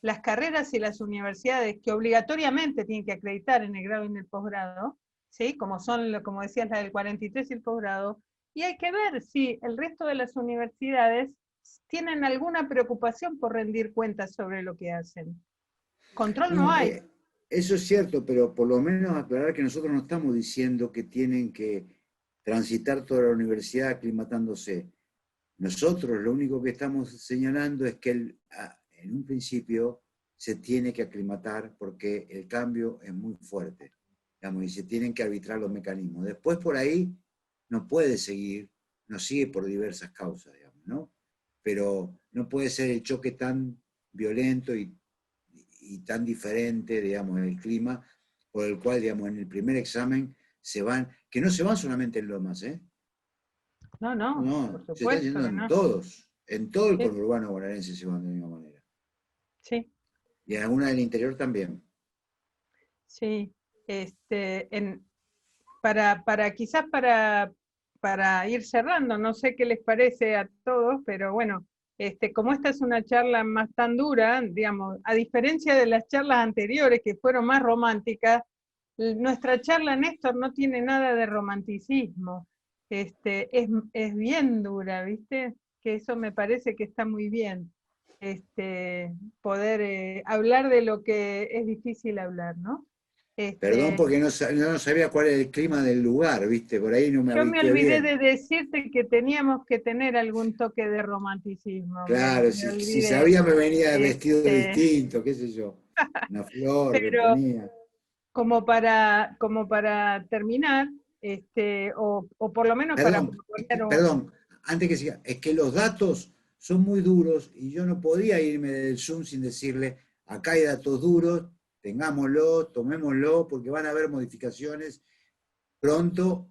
las carreras y las universidades que obligatoriamente tienen que acreditar en el grado y en el posgrado, ¿sí? Como son, como decías, la del 43 y el posgrado, y hay que ver si el resto de las universidades tienen alguna preocupación por rendir cuentas sobre lo que hacen. Control no hay. Eso es cierto, pero por lo menos aclarar que nosotros no estamos diciendo que tienen que transitar toda la universidad aclimatándose. Nosotros lo único que estamos señalando es que en un principio se tiene que aclimatar porque el cambio es muy fuerte, digamos, y se tienen que arbitrar los mecanismos. Después por ahí no puede seguir, no sigue por diversas causas, digamos, ¿no? Pero no puede ser el choque tan violento y tan diferente, digamos, el clima, por el cual, digamos, en el primer examen se van, que no se van solamente en Lomas, ¿eh? No, por se están supuesto yendo que en no. todos, en todo el Sí. conurbano bonaerense se van de la misma manera. Sí. Y en alguna del interior también. Sí, quizás para ir cerrando, no sé qué les parece a todos, pero bueno, como esta es una charla más tan dura, digamos, a diferencia de las charlas anteriores que fueron más románticas, nuestra charla, Néstor, no tiene nada de romanticismo, es bien dura, ¿viste? Que eso me parece que está muy bien, poder hablar de lo que es difícil hablar, ¿no? Perdón porque no sabía cuál era el clima del lugar, ¿viste? Por ahí no me Yo me ubiqué olvidé bien. de decirte que teníamos que tener algún toque de romanticismo. Claro, me si olvidé. sabía me venía vestido distinto, qué sé yo. Una flor me Pero ponía. como para terminar, o por lo menos para proponer Perdón, antes que siga, es que los datos son muy duros y yo no podía irme del Zoom sin decirle, acá hay datos duros, tengámoslo, tomémoslo, porque van a haber modificaciones pronto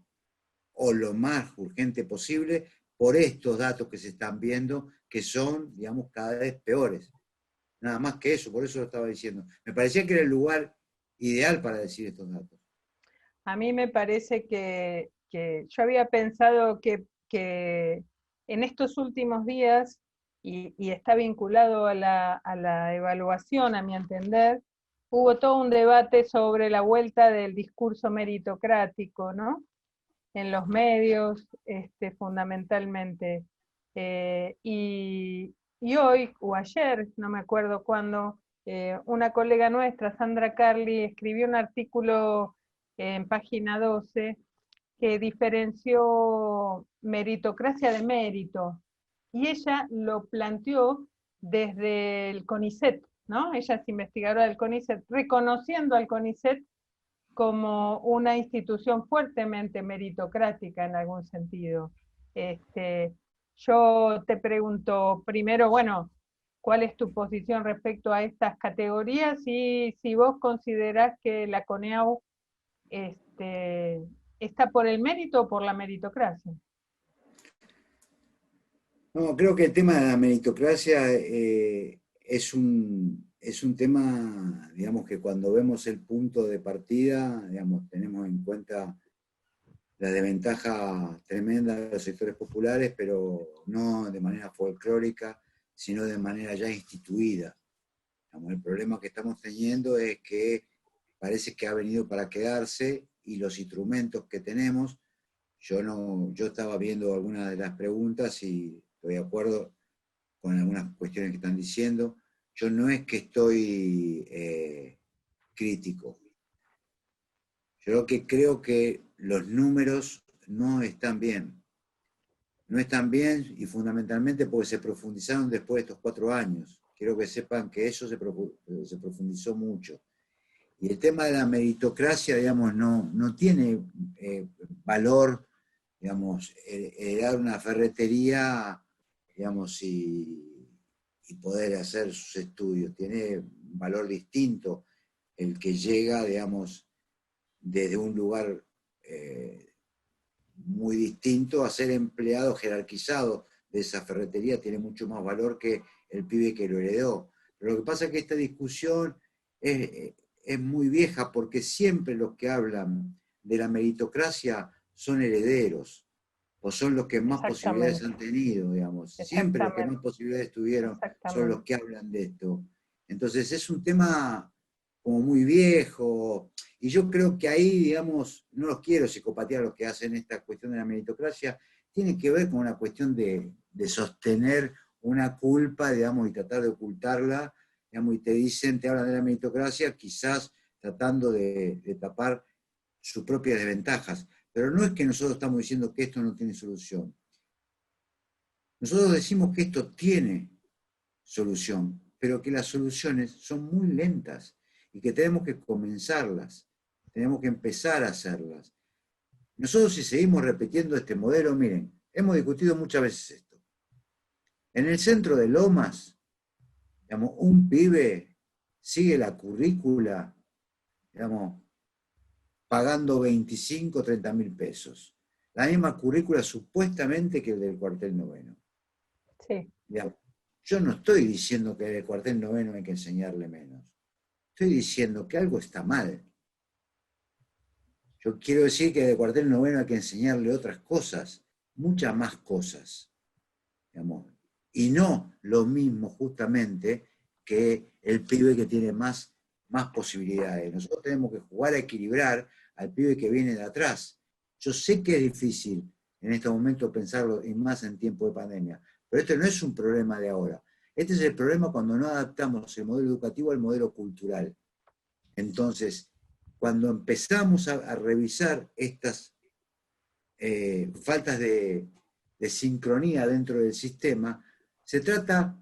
o lo más urgente posible por estos datos que se están viendo, que son, digamos, cada vez peores. Nada más que eso, por eso lo estaba diciendo. Me parecía que era el lugar ideal para decir estos datos. A mí me parece que yo había pensado que en estos últimos días, y está vinculado a la evaluación, a mi entender, hubo todo un debate sobre la vuelta del discurso meritocrático, ¿no? En los medios, fundamentalmente. Y hoy, o ayer, no me acuerdo cuándo, una colega nuestra, Sandra Carli, escribió un artículo en página 12 que diferenció meritocracia de mérito. Y ella lo planteó desde el CONICET, ¿no? Ella es investigadora del CONICET, reconociendo al CONICET como una institución fuertemente meritocrática en algún sentido. Yo te pregunto primero, bueno, ¿cuál es tu posición respecto a estas categorías y si vos considerás que la CONEAU está por el mérito o por la meritocracia? No, creo que el tema de la meritocracia es un tema, digamos, que cuando vemos el punto de partida, digamos, tenemos en cuenta la desventaja tremenda de los sectores populares, pero no de manera folclórica, sino de manera ya instituida. Digamos, el problema que estamos teniendo es que parece que ha venido para quedarse y los instrumentos que tenemos, yo estaba viendo algunas de las preguntas y estoy de acuerdo con algunas cuestiones que están diciendo. Yo no es que estoy crítico. Yo lo que creo que los números no están bien. No están bien y fundamentalmente porque se profundizaron después de estos 4 años. Quiero que sepan que eso se profundizó mucho. Y el tema de la meritocracia, digamos, no tiene valor, digamos, heredar una ferretería, digamos, y poder hacer sus estudios. Tiene un valor distinto el que llega, digamos, desde un lugar muy distinto a ser empleado jerarquizado de esa ferretería, tiene mucho más valor que el pibe que lo heredó. Pero lo que pasa es que esta discusión es muy vieja porque siempre los que hablan de la meritocracia son herederos. o son los que más posibilidades han tenido, digamos. Siempre los que más posibilidades tuvieron son los que hablan de esto. Entonces es un tema como muy viejo, y yo creo que ahí, digamos, no los quiero psicopatear los que hacen esta cuestión de la meritocracia, tiene que ver con una cuestión de sostener una culpa, digamos, y tratar de ocultarla, digamos, y te hablan de la meritocracia, quizás tratando de tapar sus propias desventajas. Pero no es que nosotros estamos diciendo que esto no tiene solución. Nosotros decimos que esto tiene solución, pero que las soluciones son muy lentas y que tenemos que comenzarlas, tenemos que empezar a hacerlas. Nosotros, si seguimos repitiendo este modelo, miren, hemos discutido muchas veces esto. En el centro de Lomas, digamos, un pibe sigue la currícula, digamos, pagando 25, 30 mil pesos. La misma currícula supuestamente que el del cuartel noveno. Sí. Digamos, yo no estoy diciendo que del cuartel noveno hay que enseñarle menos. Estoy diciendo que algo está mal. Yo quiero decir que del cuartel noveno hay que enseñarle otras cosas, muchas más cosas, digamos, y no lo mismo justamente que el pibe que tiene más posibilidades. Nosotros tenemos que jugar a equilibrar al pibe que viene de atrás. Yo sé que es difícil en este momento pensarlo, y más en tiempo de pandemia, pero este no es un problema de ahora. Este es el problema cuando no adaptamos el modelo educativo al modelo cultural. Entonces, cuando empezamos a revisar estas faltas de sincronía dentro del sistema, se trata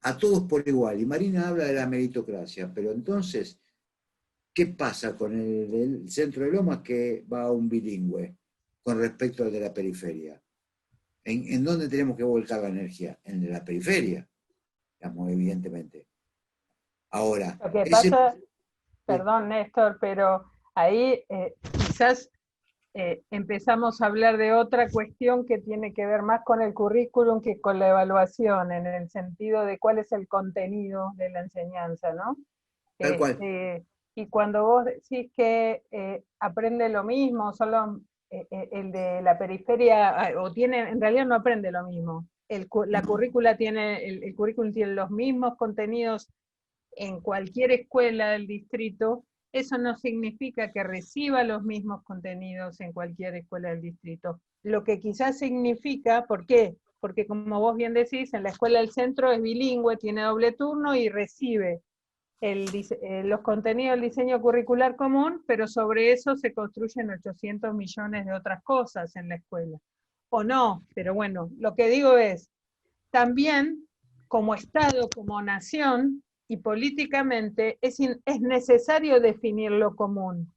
a todos por igual. Y Marina habla de la meritocracia, pero entonces, ¿qué pasa con el centro de Lomas que va a un bilingüe con respecto al de la periferia? ¿En dónde tenemos que volcar la energía? En la periferia, digamos, evidentemente. Ahora, lo que pasa, perdón Néstor, pero ahí quizás empezamos a hablar de otra cuestión que tiene que ver más con el currículum que con la evaluación, en el sentido de cuál es el contenido de la enseñanza, ¿no? Tal cual. Y cuando vos decís que aprende lo mismo, solo el de la periferia, o tiene, en realidad no aprende lo mismo. La currícula tiene, el currículum tiene los mismos contenidos en cualquier escuela del distrito. Eso no significa que reciba los mismos contenidos en cualquier escuela del distrito. Lo que quizás significa, ¿por qué? Porque como vos bien decís, en la escuela del centro es bilingüe, tiene doble turno y recibe los contenidos del diseño curricular común, pero sobre eso se construyen 800 millones de otras cosas en la escuela. O no, pero bueno, lo que digo es, también como Estado, como nación, y políticamente es necesario definir lo común,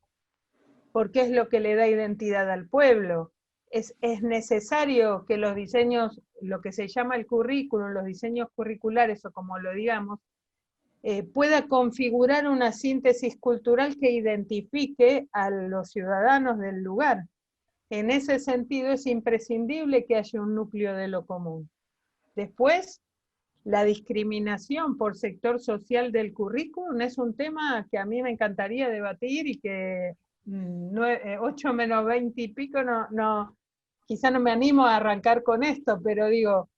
porque es lo que le da identidad al pueblo. Es necesario que los diseños, lo que se llama el currículum, los diseños curriculares, o como lo digamos, pueda configurar una síntesis cultural que identifique a los ciudadanos del lugar. En ese sentido es imprescindible que haya un núcleo de lo común. Después, la discriminación por sector social del currículum es un tema que a mí me encantaría debatir y que 8 menos 20 y pico, quizá no me animo a arrancar con esto, pero digo,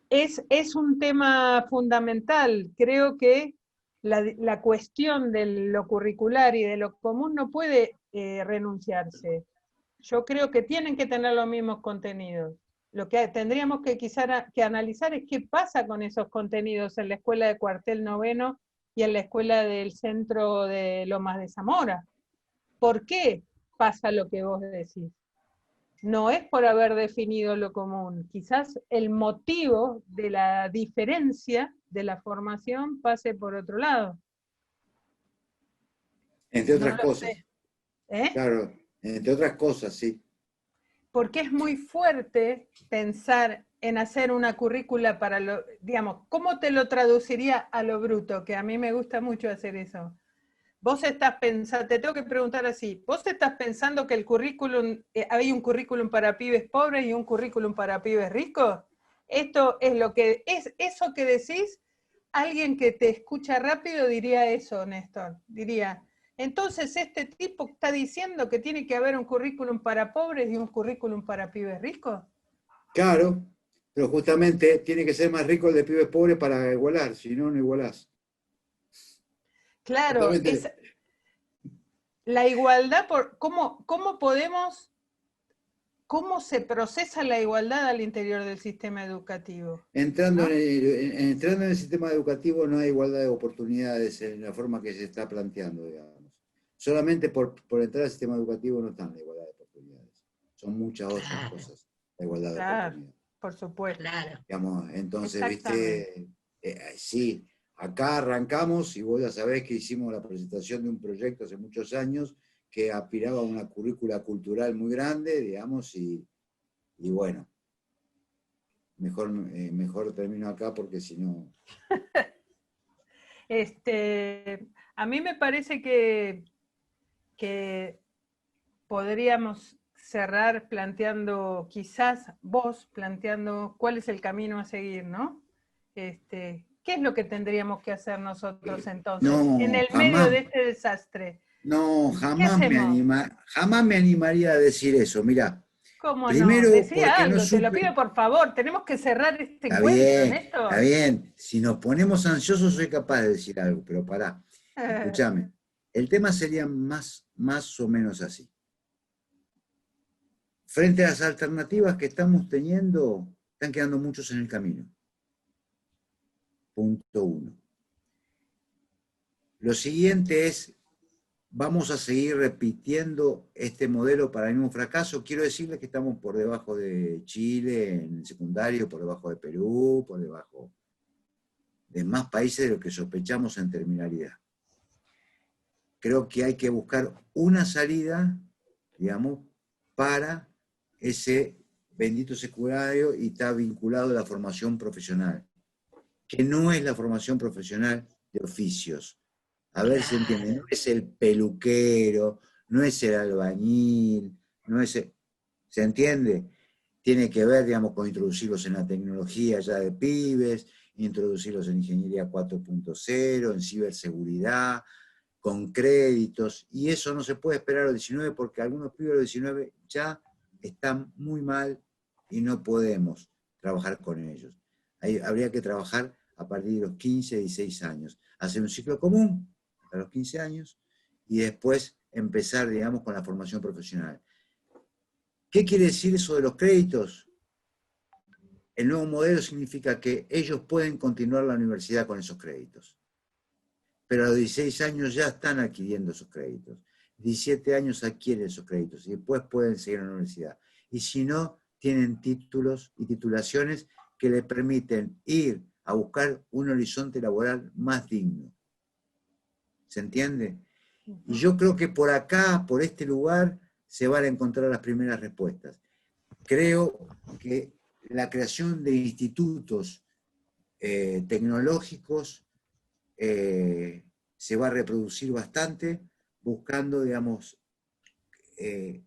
es un tema fundamental. Creo que la cuestión de lo curricular y de lo común no puede renunciarse. Yo creo que tienen que tener los mismos contenidos. Lo que tendríamos que quizá que analizar es qué pasa con esos contenidos en la escuela de Cuartel Noveno y en la escuela del centro de Lomas de Zamora. ¿Por qué pasa lo que vos decís? No es por haber definido lo común. Quizás el motivo de la diferencia de la formación pase por otro lado. Entre otras cosas. ¿Eh? Claro, entre otras cosas, sí. Porque es muy fuerte pensar en hacer una currícula para lo, digamos, ¿cómo te lo traduciría a lo bruto? Que a mí me gusta mucho hacer eso. Vos estás pensando, te tengo que preguntar así, ¿vos estás pensando que el currículum, hay un currículum para pibes pobres y un currículum para pibes ricos? Esto es lo que, es eso que decís, alguien que te escucha rápido diría eso, Néstor, diría, Entonces, este tipo está diciendo que tiene que haber un currículum para pobres y un currículum para pibes ricos. Claro, pero justamente tiene que ser más rico el de pibes pobres para igualar, si no, no igualás. Claro, Justamente, la igualdad, ¿cómo se procesa la igualdad al interior del sistema educativo? entrando, ¿no? entrando en el sistema educativo no hay igualdad de oportunidades en la forma que se está planteando, digamos. Solamente por entrar al sistema educativo no están la igualdad de oportunidades. Son muchas otras cosas, la igualdad de oportunidades. Por supuesto. Claro. Digamos, entonces, Exactamente. sí, acá arrancamos y vos ya sabés que hicimos la presentación de un proyecto hace muchos años que aspiraba a una currícula cultural muy grande, digamos, y bueno, mejor termino acá porque si no... A mí me parece que podríamos cerrar quizás vos planteando cuál es el camino a seguir, ¿no? ¿Qué es lo que tendríamos que hacer nosotros entonces No, en el jamás, medio de este desastre? no, ¿Qué hacemos? jamás me animaría a decir eso. Mirá, ¿Cómo no? primero Decía porque no algo, te lo pido supe... por favor, tenemos que cerrar este Está encuentro, bien, está Néstor. bien. Si nos ponemos ansiosos soy capaz de decir algo, pero pará, escúchame. El tema sería más o menos así. Frente a las alternativas que estamos teniendo, están quedando muchos en el camino. Punto 1. Lo siguiente es, ¿vamos a seguir repitiendo este modelo para el mismo fracaso? Quiero decirles que estamos por debajo de Chile en el secundario, por debajo de Perú, por debajo de más países de lo que sospechamos en terminalidad. Creo que hay que buscar una salida, digamos, para ese bendito secundario y está vinculado a la formación profesional, que no es la formación profesional de oficios. A ver si entienden, no es el peluquero, no es el albañil, no es el, ¿se entiende? Tiene que ver, digamos, con introducirlos en la tecnología ya de pibes, introducirlos en ingeniería 4.0, en ciberseguridad, con créditos, y eso no se puede esperar a los 19 porque algunos pibes de los 19 ya están muy mal y no podemos trabajar con ellos. Habría que trabajar a partir de los 15, 16 años. Hacer un ciclo común a los 15 años y después empezar, digamos, con la formación profesional. ¿Qué quiere decir eso de los créditos? El nuevo modelo significa que ellos pueden continuar la universidad con esos créditos. Pero a los 16 años ya están adquiriendo esos créditos. 17 años adquieren esos créditos y después pueden seguir en la universidad. Y si no, tienen títulos y titulaciones que le permiten ir a buscar un horizonte laboral más digno. ¿Se entiende? Y yo creo que por acá, por este lugar, se van a encontrar las primeras respuestas. Creo que la creación de institutos tecnológicos se va a reproducir bastante, buscando, digamos,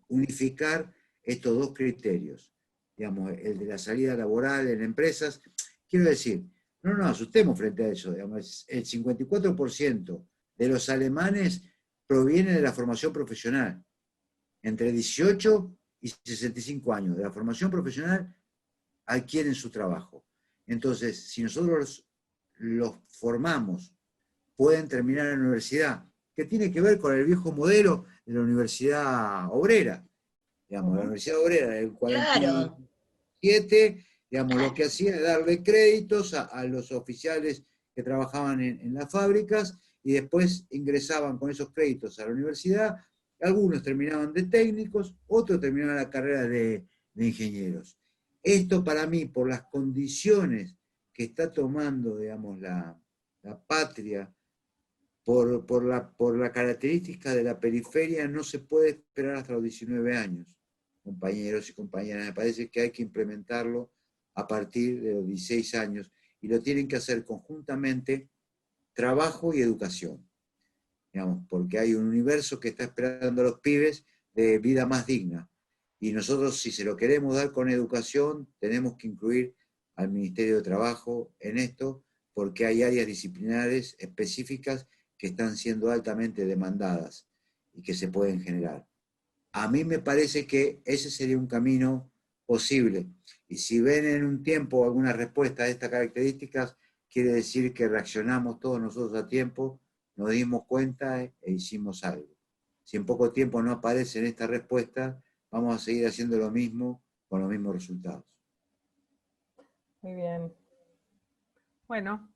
unificar estos dos criterios, digamos, el de la salida laboral en empresas. Quiero decir, no nos asustemos frente a eso, digamos, el 54% de los alemanes proviene de la formación profesional, entre 18 y 65 años, de la formación profesional adquieren su trabajo. Entonces, si nosotros los formamos, pueden terminar en la universidad, que tiene que ver con el viejo modelo de la universidad obrera. Digamos, la universidad obrera del 47, digamos, lo que hacía era darle créditos a los oficiales que trabajaban en las fábricas y después ingresaban con esos créditos a la universidad. Algunos terminaban de técnicos, otros terminaban la carrera de ingenieros. Esto para mí, por las condiciones que está tomando, digamos, la patria, por la característica de la periferia, no se puede esperar hasta los 19 años, compañeros y compañeras. Me parece que hay que implementarlo a partir de los 16 años y lo tienen que hacer conjuntamente trabajo y educación, digamos, porque hay un universo que está esperando a los pibes de vida más digna. Y nosotros, si se lo queremos dar con educación, tenemos que incluir al Ministerio de Trabajo en esto, porque hay áreas disciplinares específicas que están siendo altamente demandadas y que se pueden generar. A mí me parece que ese sería un camino posible. Y si ven en un tiempo alguna respuesta a estas características, quiere decir que reaccionamos todos nosotros a tiempo, nos dimos cuenta e hicimos algo. Si en poco tiempo no aparecen estas respuestas, vamos a seguir haciendo lo mismo con los mismos resultados. Muy bien. Bueno,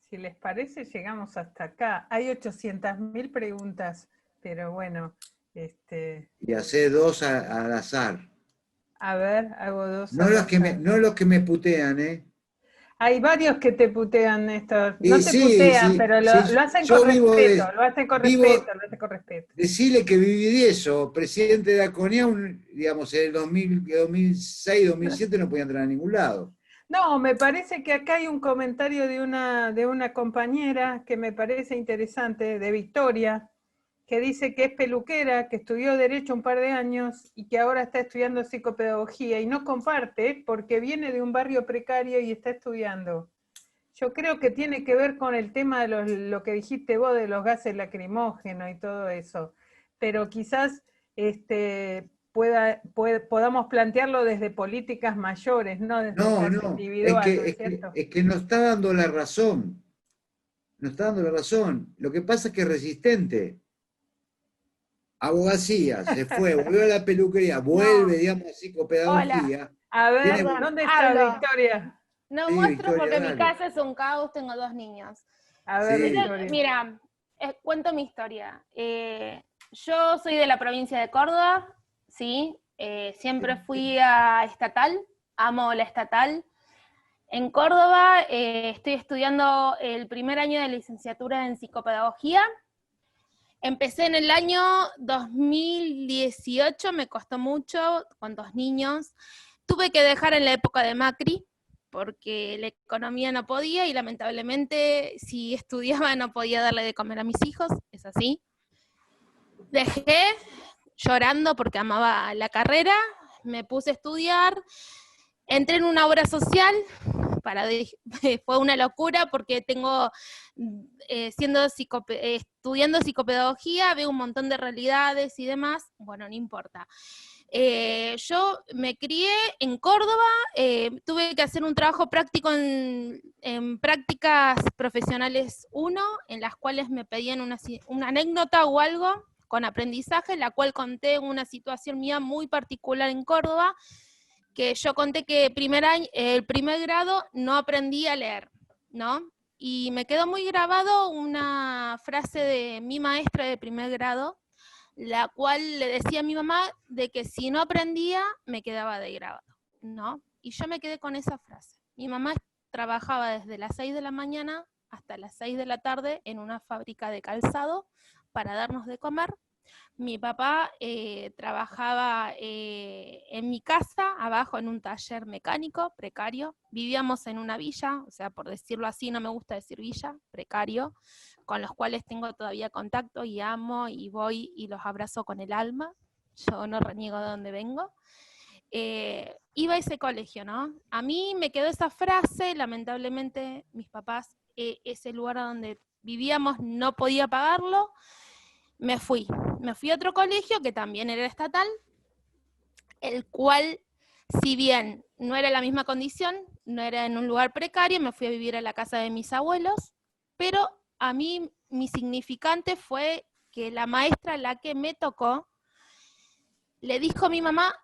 si les parece, llegamos hasta acá. Hay 800.000 preguntas, pero bueno. Y hacer 2 al azar. A ver, hago 2 No al los azar. que me putean, ¿eh? Hay varios que te putean, Néstor. Y No te sí, putean, sí, pero sí, lo hacen yo con respeto, lo hacen con vivo, respeto, lo hacen con respeto. decirle que viví de eso, presidente de Aconea, digamos, en el 2006, 2007 no podía entrar a ningún lado. No, me parece que acá hay un comentario de una compañera que me parece interesante, de Victoria, que dice que es peluquera, que estudió Derecho un par de años y que ahora está estudiando psicopedagogía y no comparte porque viene de un barrio precario y está estudiando. Yo creo que tiene que ver con el tema de lo que dijiste vos de los gases lacrimógenos y todo eso, pero quizás podamos plantearlo desde políticas mayores, no desde el No, caso no, individual, ¿no es cierto? es que nos está dando la razón. Nos está dando la razón. Lo que pasa es que es resistente. Abogacía, se fue, volvió a la peluquería, vuelve, digamos, a psicopedagogía. A ver, Tiene, Perdón, ¿dónde está hablo. Victoria? No sí, muestro Victoria, porque mi dale. casa es un caos, tengo 2 niños. A ver, Sí. Victoria. Mira, cuento mi historia. Yo soy de la provincia de Córdoba, ¿sí? Siempre fui a estatal, amo la estatal. En Córdoba estoy estudiando el primer año de licenciatura en psicopedagogía. Empecé en el año 2018, me costó mucho, con 2 niños. Tuve que dejar en la época de Macri, porque la economía no podía y lamentablemente si estudiaba no podía darle de comer a mis hijos, es así. Dejé llorando porque amaba la carrera, me puse a estudiar, entré en una obra social, fue una locura porque tengo, estudiando psicopedagogía, veo un montón de realidades y demás, bueno, no importa. Yo me crié en Córdoba, tuve que hacer un trabajo práctico en prácticas profesionales 1, en las cuales me pedían una anécdota o algo con aprendizaje, la cual conté una situación mía muy particular en Córdoba, que yo conté que el primer grado no aprendí a leer, ¿no? Y me quedó muy grabado una frase de mi maestra de primer grado, la cual le decía a mi mamá de que si no aprendía, me quedaba de grabado, ¿no? Y yo me quedé con esa frase. Mi mamá trabajaba desde las 6 de la mañana hasta las 6 de la tarde en una fábrica de calzado para darnos de comer. Mi papá trabajaba en mi casa, abajo en un taller mecánico precario. Vivíamos en una villa, o sea, por decirlo así, no me gusta decir villa, precario, con los cuales tengo todavía contacto y amo y voy y los abrazo con el alma. Yo no reniego de donde vengo. Iba a ese colegio, ¿no? A mí me quedó esa frase, lamentablemente mis papás, ese lugar donde vivíamos no podía pagarlo. Me fui a otro colegio que también era estatal, el cual, si bien no era la misma condición, no era en un lugar precario, me fui a vivir a la casa de mis abuelos, pero a mí mi significante fue que la maestra, la que me tocó, le dijo a mi mamá,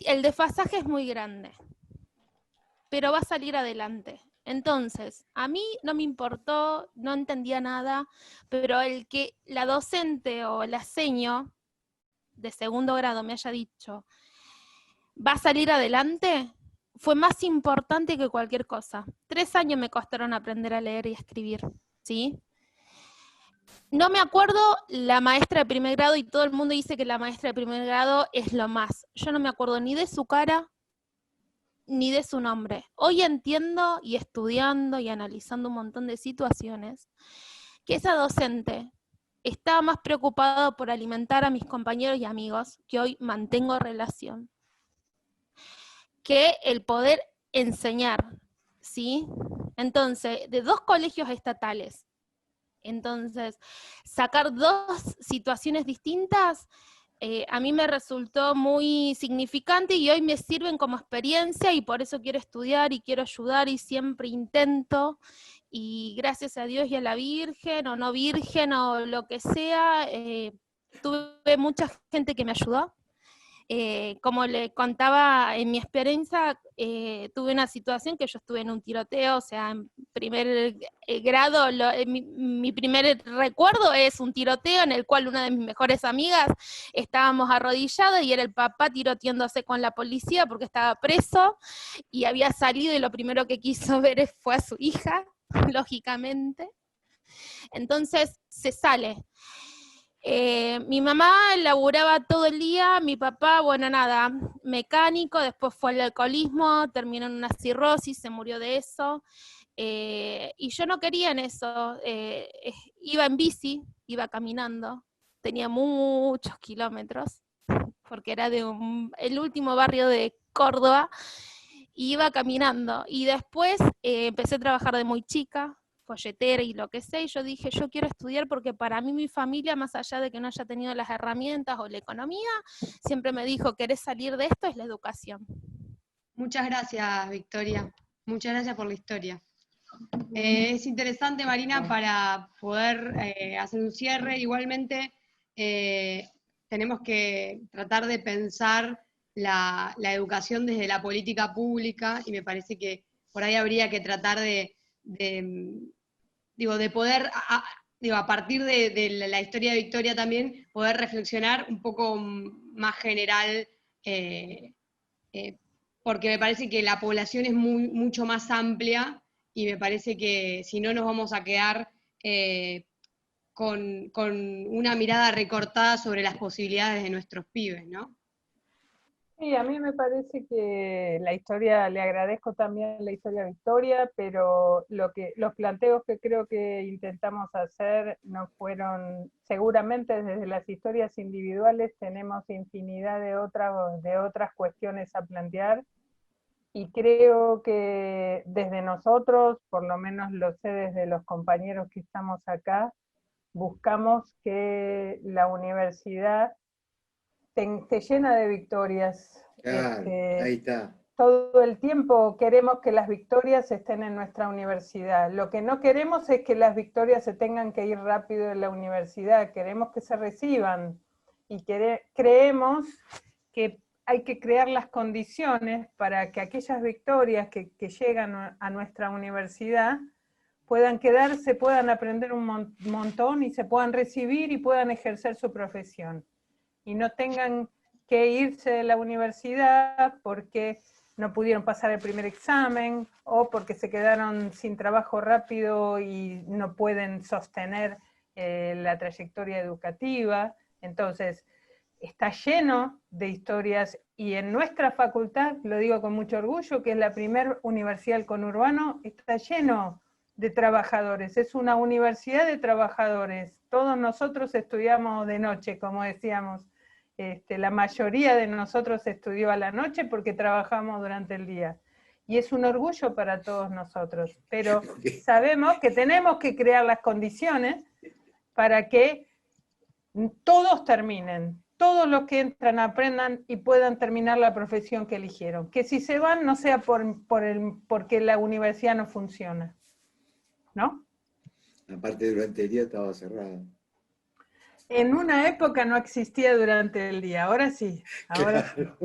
el desfasaje es muy grande, pero va a salir adelante. Entonces, a mí no me importó, no entendía nada, pero el que la docente o la seño de segundo grado me haya dicho, va a salir adelante, fue más importante que cualquier cosa. 3 años me costaron aprender a leer y a escribir, ¿sí? No me acuerdo la maestra de primer grado, y todo el mundo dice que la maestra de primer grado es lo más. Yo no me acuerdo ni de su cara, ni de su nombre. Hoy entiendo, y estudiando y analizando un montón de situaciones, que esa docente estaba más preocupada por alimentar a mis compañeros y amigos, que hoy mantengo relación, que el poder enseñar, ¿sí? Entonces, de 2 colegios estatales, Entonces, sacar dos situaciones distintas a mí me resultó muy significante y hoy me sirven como experiencia y por eso quiero estudiar y quiero ayudar y siempre intento. Y gracias a Dios y a la Virgen, o no Virgen, o lo que sea, tuve mucha gente que me ayudó. Como le contaba en mi experiencia, tuve una situación que yo estuve en un tiroteo, o sea, en primer grado, mi primer recuerdo es un tiroteo en el cual una de mis mejores amigas estábamos arrodilladas y era el papá tiroteándose con la policía porque estaba preso y había salido y lo primero que quiso ver fue a su hija, lógicamente. Entonces se sale. Mi mamá laburaba todo el día, mi papá, bueno, nada, mecánico, después fue al alcoholismo, terminó en una cirrosis, se murió de eso, y yo no quería en eso, iba en bici, iba caminando, tenía muchos kilómetros, porque era de el último barrio de Córdoba, y iba caminando, y después empecé a trabajar de muy chica, folletera y lo que sea, y yo dije, yo quiero estudiar porque para mí mi familia, más allá de que no haya tenido las herramientas o la economía, siempre me dijo, ¿querés salir de esto? Es la educación. Muchas gracias, Victoria. Muchas gracias por la historia. Es interesante, Marina, para poder hacer un cierre. Igualmente, tenemos que tratar de pensar la educación desde la política pública, y me parece que por ahí habría que tratar de poder, a partir de la historia de Victoria también, poder reflexionar un poco más general, porque me parece que la población es mucho más amplia, y me parece que si no nos vamos a quedar con una mirada recortada sobre las posibilidades de nuestros pibes, ¿no? Sí, a mí me parece que la historia, le agradezco también la historia de Victoria, pero los planteos que creo que intentamos hacer no fueron, seguramente desde las historias individuales tenemos infinidad de otras cuestiones a plantear, y creo que desde nosotros, por lo menos lo sé desde los compañeros que estamos acá, buscamos que la universidad se llena de victorias. Claro, ahí está. Todo el tiempo queremos que las victorias estén en nuestra universidad. Lo que no queremos es que las victorias se tengan que ir rápido en la universidad, queremos que se reciban. Y creemos que hay que crear las condiciones para que aquellas victorias que llegan a nuestra universidad puedan quedarse, puedan aprender un montón y se puedan recibir y puedan ejercer su profesión. Y no tengan que irse de la universidad porque no pudieron pasar el primer examen o porque se quedaron sin trabajo rápido y no pueden sostener la trayectoria educativa. Entonces, está lleno de historias, y en nuestra facultad, lo digo con mucho orgullo, que es la primera universidad del conurbano, está lleno de trabajadores, es una universidad de trabajadores. Todos nosotros estudiamos de noche, como decíamos. La mayoría de nosotros estudió a la noche porque trabajamos durante el día. Y es un orgullo para todos nosotros. Pero sabemos que tenemos que crear las condiciones para que todos terminen, todos los que entran aprendan y puedan terminar la profesión que eligieron. Que si se van no sea porque la universidad no funciona, ¿no? Aparte durante el día estaba cerrada. En una época no existía durante el día, ahora sí. Ahora claro.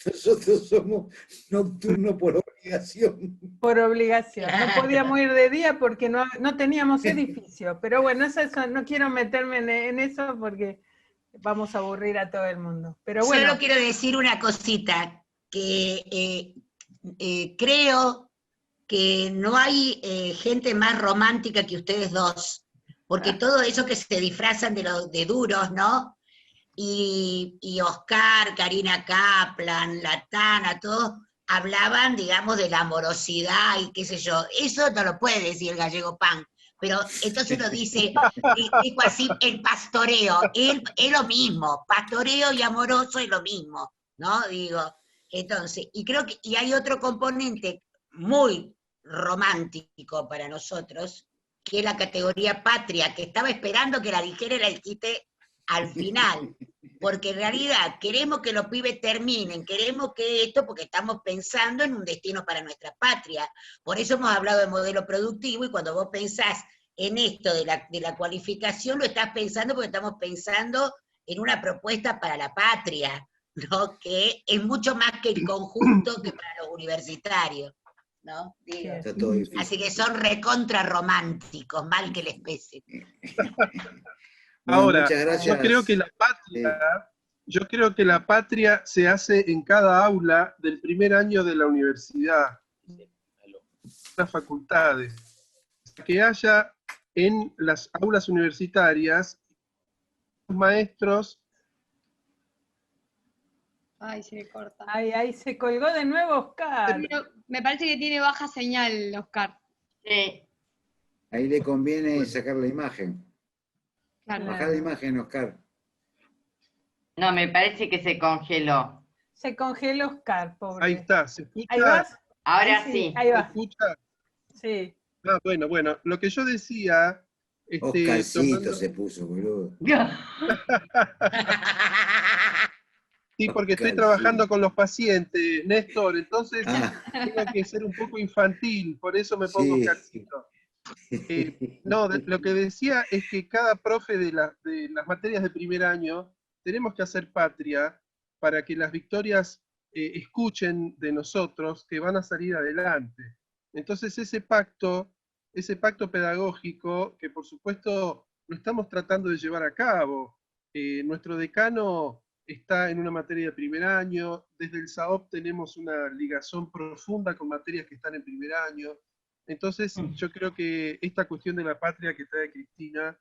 Nosotros somos nocturnos por obligación. Por obligación. No podíamos ir de día porque no teníamos edificio. Pero bueno, eso, no quiero meterme en eso porque vamos a aburrir a todo el mundo. Pero bueno. Solo quiero decir una cosita, que creo que no hay gente más romántica que ustedes dos. Porque todo eso que se disfrazan de duros, ¿no? Y Oscar, Karina Kaplan, Latana, todos hablaban, digamos, de la amorosidad y qué sé yo. Eso no lo puede decir el gallego Pan. Pero entonces uno dice, digo así, el pastoreo, es lo mismo, pastoreo y amoroso es lo mismo, ¿no? Digo, entonces, y creo que y hay otro componente muy romántico para nosotros, que es la categoría patria, que estaba esperando que la dijera y la dijiste al final, porque en realidad queremos que los pibes terminen, queremos que esto, porque estamos pensando en un destino para nuestra patria. Por eso hemos hablado de modelo productivo, y cuando vos pensás en esto de la cualificación, lo estás pensando porque estamos pensando en una propuesta para la patria, ¿no? Que es mucho más que el conjunto que para los universitarios, ¿no? Digo. Está todo difícil. Así que son recontra románticos, mal que les pese. Bueno, Ahora, muchas gracias. yo creo que la patria se hace en cada aula del primer año de la universidad, las facultades, que haya en las aulas universitarias maestros. Ay, se me corta. Ay, ahí se colgó de nuevo Oscar. Pero me parece que tiene baja señal, Oscar. Sí. Ahí le conviene sacar la imagen. Claro. Bajar la imagen, Oscar. No, me parece que se congeló. Se congeló Oscar, pobre. Ahí está, ¿se escucha? ¿Ahí vas? Ahora Ahí sí. Ahí ¿Se va. escucha? Sí. Ah, bueno, lo que yo decía... Oscarcito tomando- se puso, boludo. Sí, porque estoy Oscarcito. trabajando con los pacientes, Néstor, entonces Ah, tengo que ser un poco infantil, por eso me pongo sí. Oscarcito. No, lo que decía es que cada profe de las materias de primer año tenemos que hacer patria para que las victorias escuchen de nosotros que van a salir adelante. Entonces ese pacto pedagógico, que por supuesto lo estamos tratando de llevar a cabo. Nuestro decano está en una materia de primer año, desde el SAOP tenemos una ligazón profunda con materias que están en primer año. Entonces yo creo que esta cuestión de la patria que trae Cristina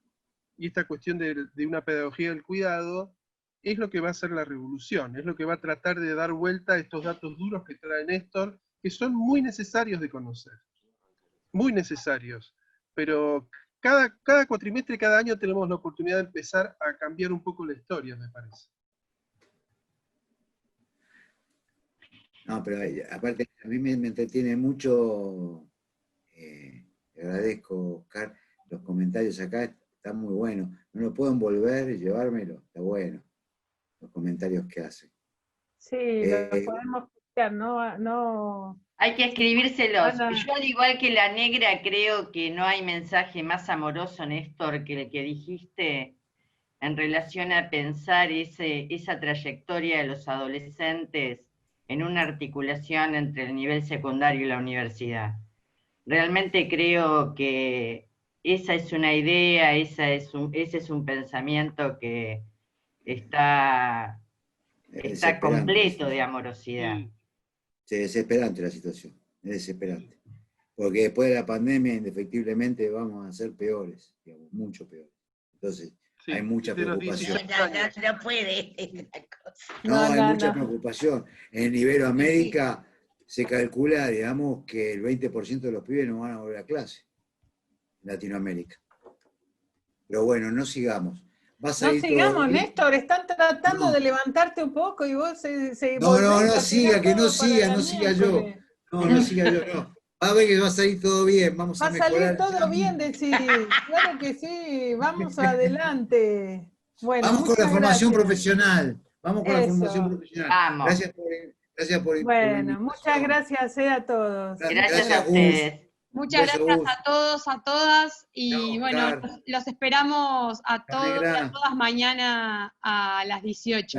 y esta cuestión de una pedagogía del cuidado es lo que va a hacer la revolución, es lo que va a tratar de dar vuelta a estos datos duros que trae Néstor, que son muy necesarios de conocer, muy necesarios, pero cada cuatrimestre, cada año tenemos la oportunidad de empezar a cambiar un poco la historia, me parece. No, pero aparte a mí me entretiene mucho, te agradezco, Oscar, los comentarios acá están muy buenos. No lo puedo envolver y llevármelo, está bueno, los comentarios que hacen. Sí, lo podemos copiar, no. Hay que escribírselos. Ana. Yo, al igual que la negra, creo que no hay mensaje más amoroso, Néstor, que el que dijiste en relación a pensar esa trayectoria de los adolescentes en una articulación entre el nivel secundario y la universidad. Realmente creo que esa es una idea, ese es un pensamiento que está completo de amorosidad. Sí, es desesperante la situación, es desesperante. Porque después de la pandemia, indefectiblemente, vamos a ser peores, digamos, mucho peores. Entonces, Sí, hay mucha de los preocupación. 16 No puede esta cosa. No, hay mucha no. preocupación. En Iberoamérica se calcula, digamos, que el 20% de los pibes no van a volver a clase. En Latinoamérica. Pero bueno, no sigamos. No sigamos, Néstor, están tratando de levantarte un poco y vos No siga, que no siga, no siga yo. No siga yo, no. Va a ver que va a salir todo bien, vamos a mejorar. Va a salir todo bien, decís. Claro que sí, vamos adelante. Bueno, vamos con la formación gracias. profesional. Vamos con la formación profesional. Vamos. Gracias por Bueno, muchas gracias a todos. Gracias a ustedes. Muchas gracias a todos, a todas, y Chao, bueno, Oscar. los esperamos a todos y a negra. todas mañana a las 18.